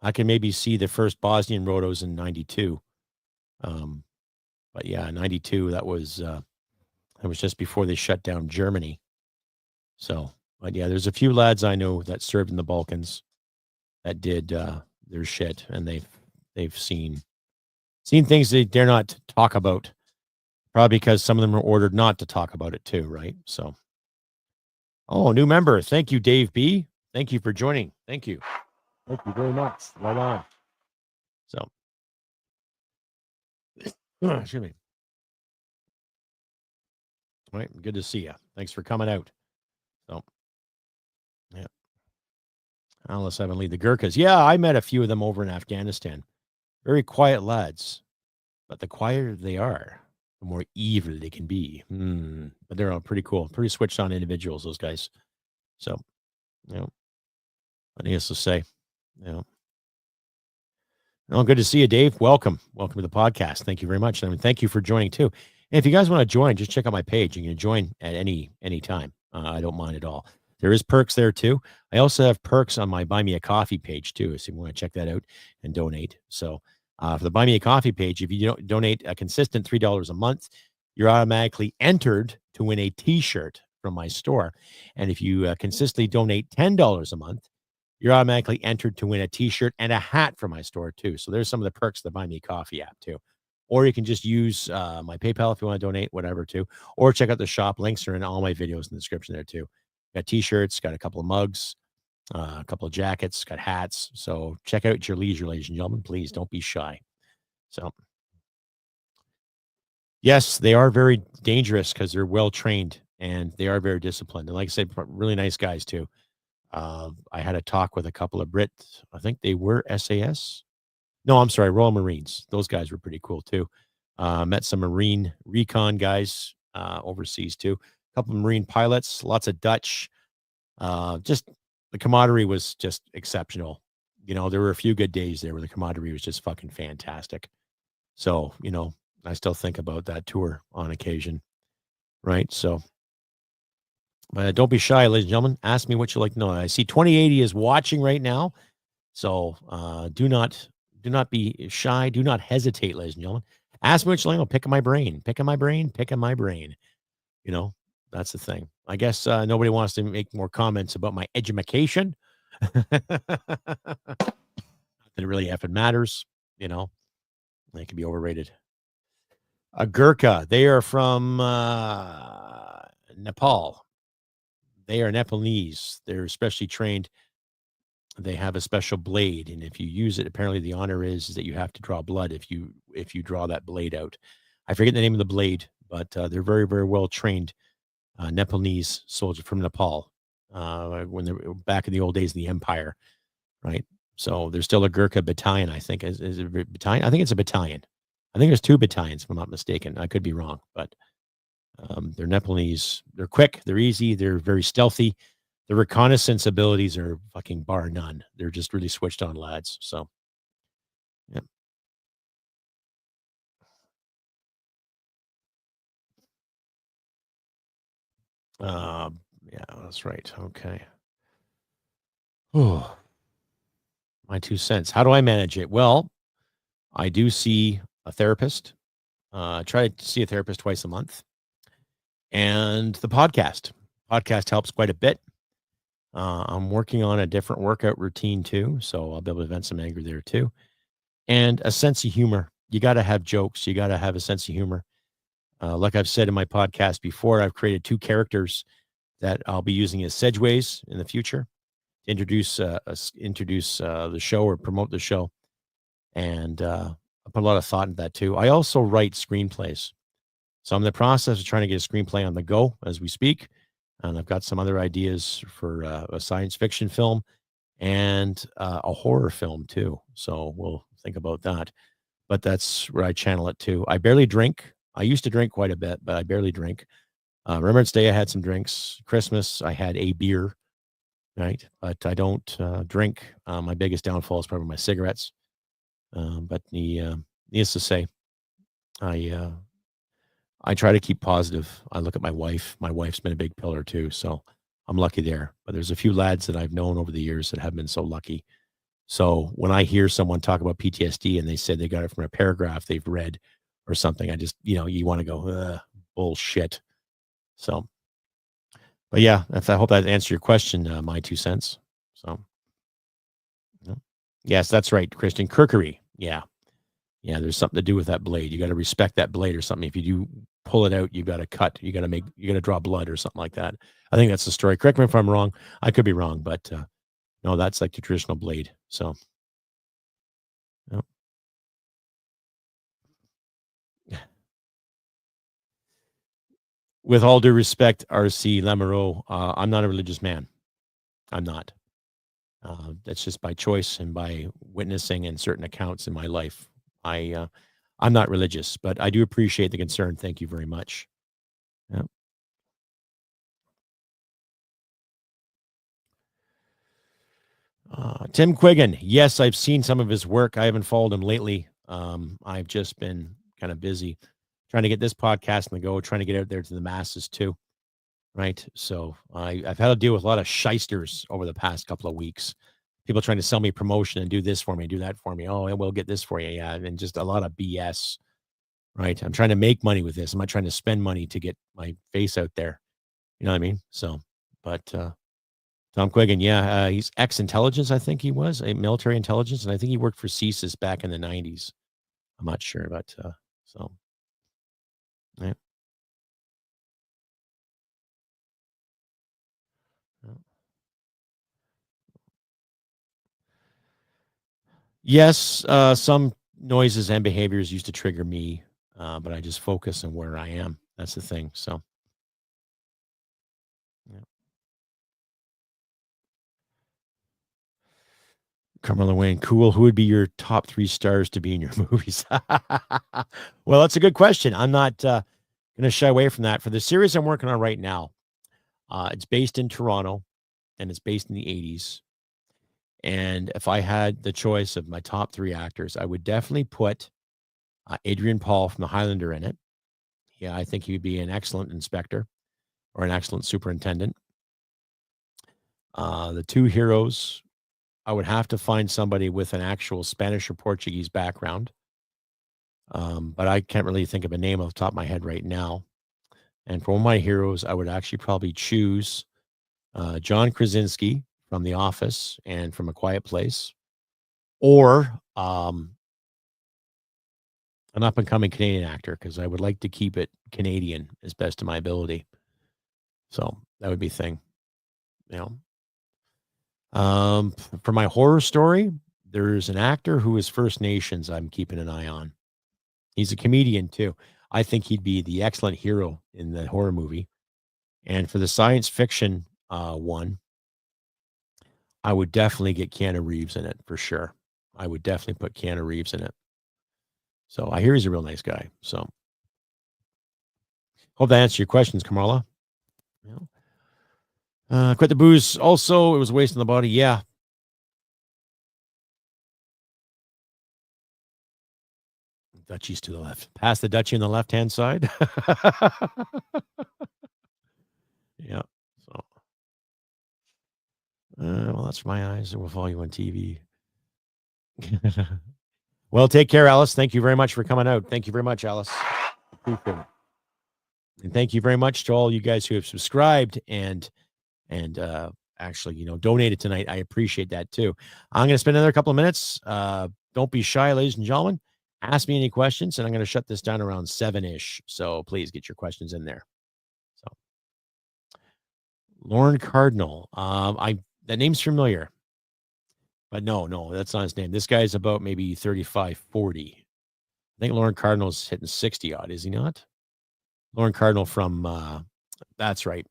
I can maybe see the first Bosnian rotos in 92. But yeah, 92, that was just before they shut down Germany. So, but yeah, there's a few lads I know that served in the Balkans that did their shit, and they've seen things they dare not talk about, probably because some of them were ordered not to talk about it too, right? So, new member. Thank you, Dave B. Thank you for joining. Thank you. Thank you very much. Right on. So, excuse me. All right, good to see you. Thanks for coming out. So, yeah. Alice Evan lead the Gurkhas. Yeah, I met a few of them over in Afghanistan. Very quiet lads, but the quieter they are, the more evil they can be. But they're all pretty cool, pretty switched on individuals, those guys. So, what needless to say, good to see you, Dave. Welcome to the podcast. Thank you very much. I mean, thank you for joining too. And if you guys want to join, just check out my page. You can join at any time. I don't mind at all. There is perks there too. I also have perks on my Buy Me a Coffee page too, so you want to check that out and donate. So for the Buy Me a Coffee page, if you donate a consistent $3 a month, you're automatically entered to win a T-shirt from my store. And if you consistently donate $10 a month, you're automatically entered to win a T-shirt and a hat from my store too. So there's some of the perks of the Buy Me a Coffee app too. Or you can just use my PayPal if you want to donate, whatever too. Or check out the shop. Links are in all my videos in the description there too. Got T-shirts, got a couple of mugs, a couple of jackets, got hats. So check out your leisure, ladies and gentlemen. Please don't be shy. So, yes, they are very dangerous because they're well trained and they are very disciplined. And like I said, really nice guys too. I had a talk with a couple of Brits. I think they were SAS. No, I'm sorry, Royal Marines. Those guys were pretty cool too. Met some Marine recon guys overseas too. A couple of Marine pilots, lots of Dutch. Just the camaraderie was just exceptional. There were a few good days there where the camaraderie was just fucking fantastic. So, I still think about that tour on occasion. Right. So, but don't be shy, ladies and gentlemen. Ask me what you like to know. I see 2080 is watching right now. So do not be shy. Do not hesitate, ladies and gentlemen. Ask me what you like to know. Picking my brain. That's the thing. I guess nobody wants to make more comments about my education. That it really effing matters. They can be overrated. A Gurkha. They are from Nepal. They are Nepalese. They're especially trained. They have a special blade, and if you use it, apparently the honor is that you have to draw blood if you draw that blade out. I forget the name of the blade, but they're very, very well trained Nepalese soldier from Nepal when they're back in the old days of the empire, right? So there's still a Gurkha battalion, I think. Is it a battalion? I think it's a battalion. I think there's 2 battalions, if I'm not mistaken. I could be wrong, but they're Nepalese. They're quick. They're easy. They're very stealthy. The reconnaissance abilities are fucking bar none. They're just really switched on lads. So, yeah. Yeah, that's right. Okay. Oh, my 2 cents. How do I manage it? Well, I do see a therapist. Try to see a therapist twice a month. And the podcast. Podcast helps quite a bit. I'm working on a different workout routine too, so I'll be able to vent some anger there too. And a sense of humor. You got to have jokes. You got to have a sense of humor. Like I've said in my podcast before, I've created 2 characters that I'll be using as segues in the future to introduce the show or promote the show. And I put a lot of thought into that too. I also write screenplays. So I'm in the process of trying to get a screenplay on the go as we speak. And I've got some other ideas for a science fiction film and a horror film too. So we'll think about that. But that's where I channel it to. I barely drink. I used to drink quite a bit, but I barely drink. Remembrance Day, I had some drinks. Christmas, I had a beer, right? But I don't drink. My biggest downfall is probably my cigarettes. But needless to say, I try to keep positive. I look at my wife. My wife's been a big pillar too, so I'm lucky there. But there's a few lads that I've known over the years that have been so lucky. So when I hear someone talk about PTSD and they say they got it from a paragraph they've read or something, I just, you want to go, bullshit. So, but yeah, I hope that answered your question, my 2 cents. So, yeah. Yes, that's right, Christian. Kirkery. Yeah. Yeah, there's something to do with that blade. You got to respect that blade or something. If you do pull it out, you got to cut. You got to draw blood or something like that. I think that's the story. Correct me if I'm wrong. I could be wrong, but no, that's like the traditional blade. So, yep. With all due respect, RC Lamoureux, I'm not a religious man. I'm not. That's just by choice and by witnessing in certain accounts in my life. I'm not religious, but I do appreciate the concern. Thank you very much. Yep. Tim Quiggin. Yes, I've seen some of his work. I haven't followed him lately. I've just been kind of busy trying to get this podcast on the go, trying to get out there to the masses too. Right. So I've had to deal with a lot of shysters over the past couple of weeks. People trying to sell me promotion and do this for me, do that for me. Oh, and we'll get this for you. Yeah. And just a lot of BS. Right. I'm trying to make money with this. I'm not trying to spend money to get my face out there. You know what I mean? So, but Tom Quiggin, yeah, he's ex-intelligence, I think he was, a military intelligence, and I think he worked for CSIS back in the 90s. I'm not sure, but so, yeah. Yes, some noises and behaviors used to trigger me, but I just focus on where I am. That's the thing. So, yeah. Carmelo Wayne, cool. Who would be your top 3 stars to be in your movies? Well, that's a good question. I'm not going to shy away from that. For the series I'm working on right now, it's based in Toronto and it's based in the 80s. And if I had the choice of my top 3 actors, I would definitely put Adrian Paul from The Highlander in it. Yeah, I think he would be an excellent inspector or an excellent superintendent. The 2 heroes, I would have to find somebody with an actual Spanish or Portuguese background. But I can't really think of a name off the top of my head right now. And for one of my heroes, I would actually probably choose John Krasinski from The Office and from A Quiet Place, or an up-and-coming Canadian actor, because I would like to keep it Canadian as best of my ability. So that would be a thing. You know, for my horror story, there's an actor who is First Nations I'm keeping an eye on. He's a comedian too. I think he'd be the excellent hero in the horror movie. And for the science fiction one, I would definitely get Keanu Reeves in it for sure. I would definitely put Keanu Reeves in it. So I hear he's a real nice guy. So hope that answers your questions, Kamala. You know, quit the booze. Also, it was a waste on the body. Yeah. Dutchie's to the left. Pass the Dutchie on the left-hand side. Yeah. So, well, that's my eyes. It will follow you on TV. Well, take care, Alice. Thank you very much for coming out. Thank you very much, Alice. Appreciate it. And thank you very much to all you guys who have subscribed and actually, donated tonight. I appreciate that too. I'm going to spend another couple of minutes. Don't be shy, ladies and gentlemen. Ask me any questions, and I'm going to shut this down around 7-ish. So please get your questions in there. So, Lauren Cardinal. That name's familiar, but no, that's not his name. This guy is about maybe 35, 40. I think Lauren Cardinal's hitting 60 odd, is he not? Lauren Cardinal from that's right.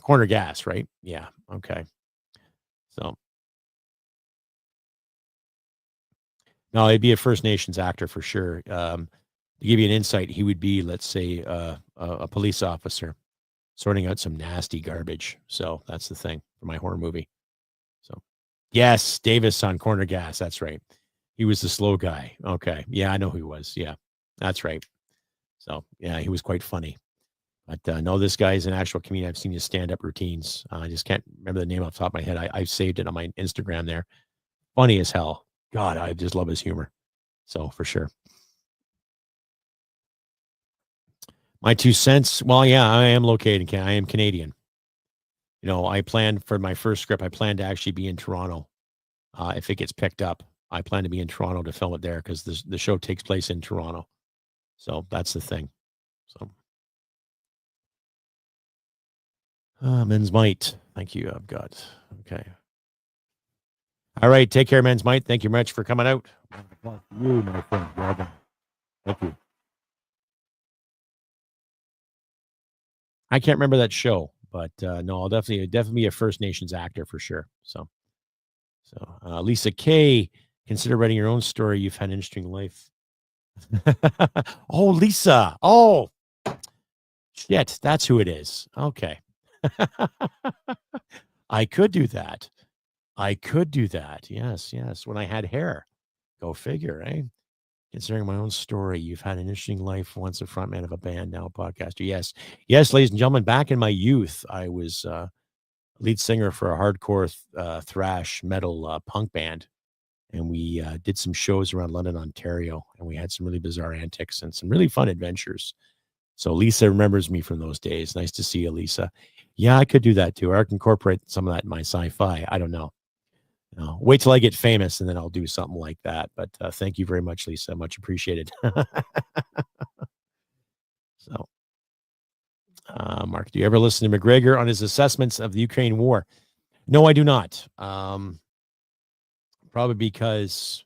Corner Gas, right? Yeah. Okay. So no, he'd be a First Nations actor for sure. To give you an insight, he would be, let's say, a police officer sorting out some nasty garbage. So that's the thing for my horror movie. So yes, Davis on Corner Gas. That's right. He was the slow guy. Okay. Yeah, I know who he was. Yeah, that's right. So yeah, he was quite funny. But no, this guy is an actual comedian. I've seen his stand-up routines. I just can't remember the name off the top of my head. I've saved it on my Instagram there. Funny as hell. God, I just love his humor. So for sure. My 2 cents. Well, yeah, I am located in Canada. I am Canadian. I planned for my first script. I plan to actually be in Toronto. If it gets picked up, I plan to be in Toronto to film it there because the show takes place in Toronto. So that's the thing. So. Men's Might. Thank you. I've got. Okay. All right. Take care, Men's Might. Thank you much for coming out. You, my friend. Well done. Thank you. I can't remember that show, but no, I'll definitely be a First Nations actor for sure. So Lisa K, consider writing your own story. You've had an interesting life. Oh, Lisa. Oh, shit. That's who it is. Okay. I could do that. Yes. When I had hair. Go figure, eh? Considering my own story, you've had an interesting life. Once a frontman of a band, now a podcaster. Yes, ladies and gentlemen. Back in my youth, I was lead singer for a hardcore thrash metal punk band, and we did some shows around London, Ontario, and we had some really bizarre antics and some really fun adventures. So Lisa remembers me from those days. Nice to see you, Lisa. Yeah, I could do that too. Or I can incorporate some of that in my sci-fi. I don't know. Wait till I get famous and then I'll do something like that. But thank you very much, Lisa. Much appreciated. So, Mark, do you ever listen to McGregor on his assessments of the Ukraine war? No, I do not. Probably because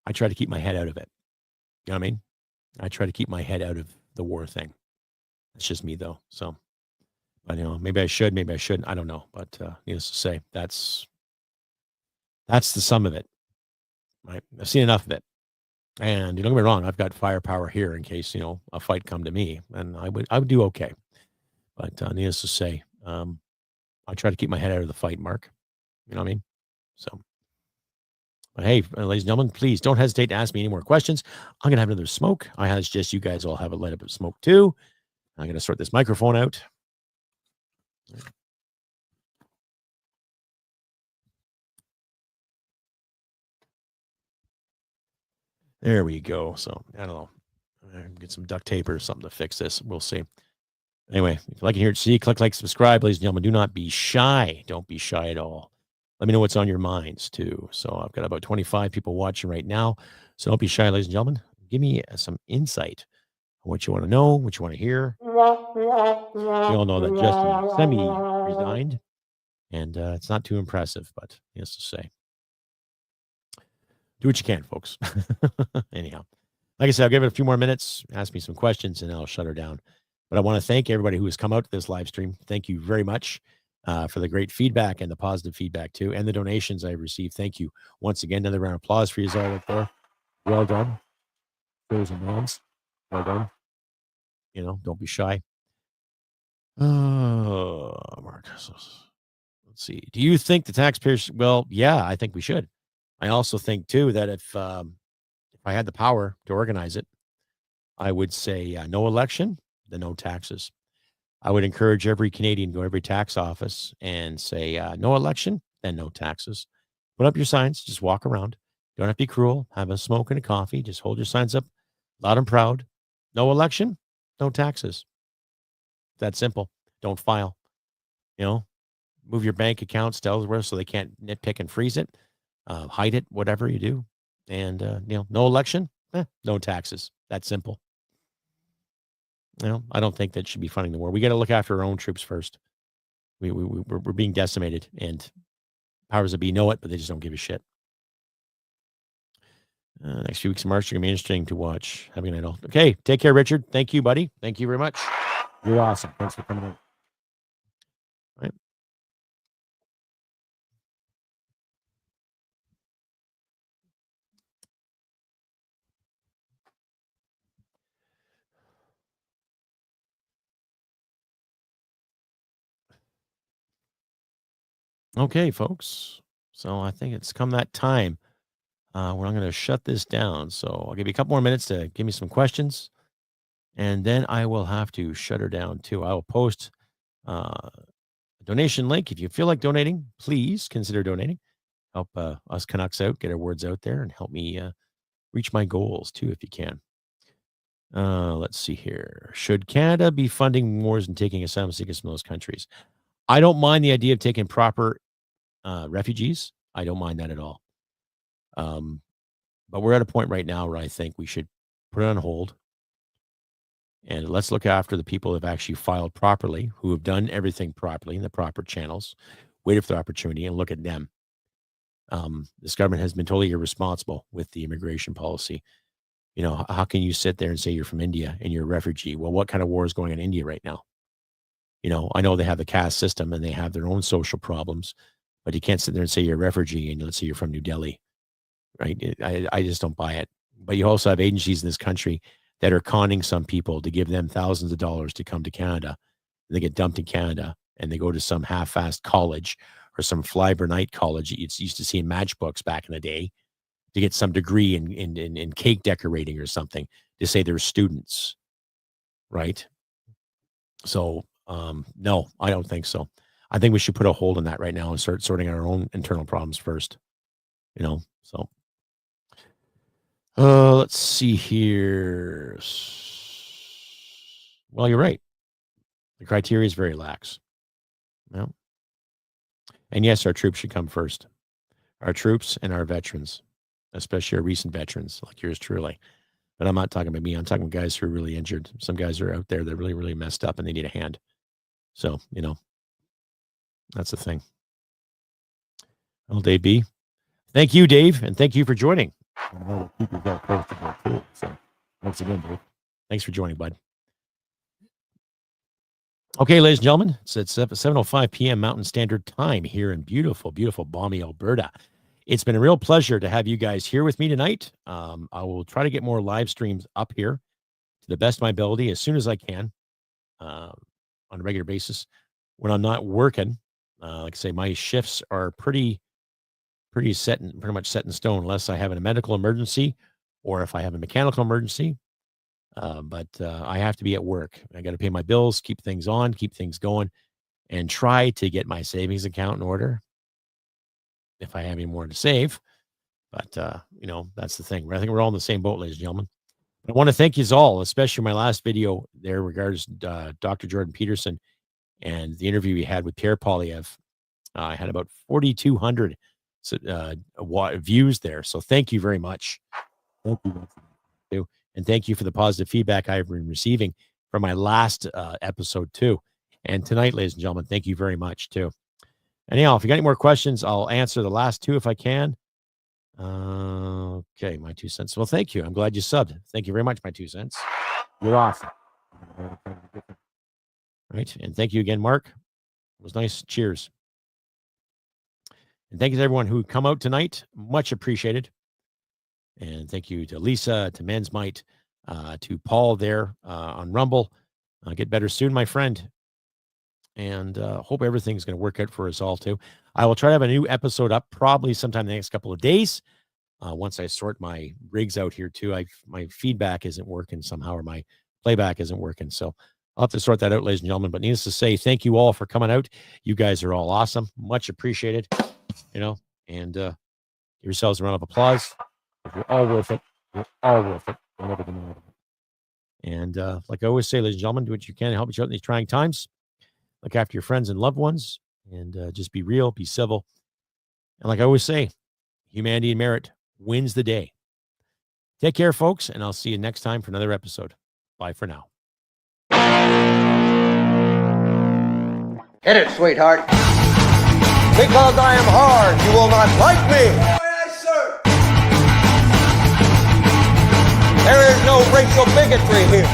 I try to keep my head out of it. You know what I mean? I try to keep my head out of the war thing. That's just me, though. So, but maybe I should, maybe I shouldn't. I don't know. But needless to say, that's the sum of it. Right? I've seen enough of it. And don't get me wrong, I've got firepower here in case, a fight come to me, and I would do okay. But needless to say, I try to keep my head out of the fight, Mark. You know what I mean? So, but hey, ladies and gentlemen, please don't hesitate to ask me any more questions. I'm going to have another smoke. I suggest you guys all have a light up of smoke too. I'm going to sort this microphone out. There we go. So I don't know. Get some duct tape or something to fix this. We'll see. Anyway, if you like it here, see, click like, subscribe, ladies and gentlemen. Do not be shy. Don't be shy at all. Let me know what's on your minds too. So I've got about 25 people watching right now. So don't be shy, ladies and gentlemen. Give me some insight on what you want to know, what you want to hear. You all know that Justin Semi resigned. And it's not too impressive, but needless to say, do what you can, folks. Anyhow, like I said, I'll give it a few more minutes, ask me some questions, and I'll shut her down. But I want to thank everybody who has come out to this live stream. Thank you very much for the great feedback and the positive feedback, too, and the donations I've received. Thank you once again. Another round of applause for you all out there. Well done. Girls and moms. Well done. You know, don't be shy. Marcus. Let's see. Do you think the taxpayers? Well, yeah, I think we should. I also think, too, that if I had the power to organize it, I would say no election, then no taxes. I would encourage every Canadian to go to every tax office and say no election, then no taxes. Put up your signs, just walk around. Don't have to be cruel. Have a smoke and a coffee. Just hold your signs up loud and proud. No election, no taxes. That simple. Don't file. You know, move your bank accounts to elsewhere so they can't nitpick and freeze it. Hide it, whatever you do. And, no election, no taxes. That simple. I don't think that should be funding the war. We got to look after our own troops first. We're being decimated, and powers that be know it, but they just don't give a shit. Next few weeks of March are going to be interesting to watch. Have a good night all. Okay, take care, Richard. Thank you, buddy. Thank you very much. You're awesome. Thanks for coming in. All right. Okay, folks. So I think it's come that time where I'm going to shut this down. So I'll give you a couple more minutes to give me some questions, and then I will have to shut her down too. I will post a donation link. If you feel like donating, please consider donating. Help us Canucks out, get our words out there, and help me reach my goals too, if you can. Let's see here. Should Canada be funding wars and taking asylum seekers from those countries? I don't mind the idea of taking proper refugees. I don't mind that at all. But we're at a point right now where I think we should put it on hold. And let's look after the people who have actually filed properly, who have done everything properly in the proper channels, waited for the opportunity, and look at them. This government has been totally irresponsible with the immigration policy. How can you sit there and say you're from India and you're a refugee? Well, what kind of war is going on in India right now? I know they have the caste system and they have their own social problems, but you can't sit there and say you're a refugee and let's say you're from New Delhi, right? I just don't buy it. But you also have agencies in this country that are conning some people to give them thousands of dollars to come to Canada. They get dumped in Canada and they go to some half-assed college or some fly-by-night college it's used to see in matchbooks back in the day to get some degree in cake decorating or something to say they're students, right? So, no, I don't think so. I think we should put a hold on that right now and start sorting our own internal problems first, so. Let's see here. Well, you're right. The criteria is very lax. Well, and yes, our troops should come first. Our troops and our veterans, especially our recent veterans like yours truly. But I'm not talking about me. I'm talking about guys who are really injured. Some guys are out there that are really, really messed up and they need a hand. So, that's the thing. Well, Dave B. Thank you, Dave. And thank you for joining. So, once again, Dave, thanks for joining, bud. Okay, ladies and gentlemen, it's at 7:05 p.m. Mountain Standard Time here in beautiful, beautiful, balmy Alberta. It's been a real pleasure to have you guys here with me tonight. I will try to get more live streams up here to the best of my ability as soon as I can on a regular basis. When I'm not working, like I say, my shifts are pretty much set in stone, unless I have a medical emergency or if I have a mechanical emergency. But I have to be at work. I got to pay my bills, keep things on, keep things going, and try to get my savings account in order if I have any more to save. But, that's the thing. I think we're all in the same boat, ladies and gentlemen. I want to thank you all, especially my last video there regards Dr. Jordan Peterson and the interview we had with Pierre Poilievre. I had about 4,200 views there. So thank you very much. Thank you. And thank you for the positive feedback I've been receiving from my last episode too. And tonight, ladies and gentlemen, thank you very much too. Anyhow, if you got any more questions, I'll answer the last two if I can. Okay, my 2 cents. Well, thank you. I'm glad you subbed. Thank you very much, my 2 cents. You're awesome. Right. And thank you again, Mark. It was nice. Cheers. And thank you to everyone who come out tonight. Much appreciated. And thank you to Lisa, to Men's Might, to Paul there on Rumble. Get better soon, my friend. And hope everything's going to work out for us all, too. I will try to have a new episode up probably sometime in the next couple of days. Once I sort my rigs out here, too. My feedback isn't working somehow, or my playback isn't working. So I'll have to sort that out, ladies and gentlemen. But needless to say, thank you all for coming out. You guys are all awesome. Much appreciated. And give yourselves a round of applause. You're all worth it. You're all worth it. Don't ever deny it. And like I always say, ladies and gentlemen, do what you can to help each other in these trying times. Look after your friends and loved ones. And just be real, be civil. And like I always say, humanity and merit wins the day. Take care, folks, and I'll see you next time for another episode. Bye for now. Hit it, sweetheart. Because I am hard, you will not like me. Yes, sir. There is no racial bigotry here.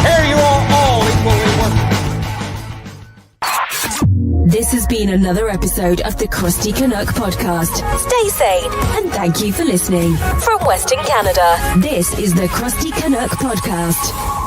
Here you are all equally worthy. This has been another episode of the CRUSTY CANUCK podcast. Stay sane and thank you for listening. From Western Canada, this is the CRUSTY CANUCK podcast.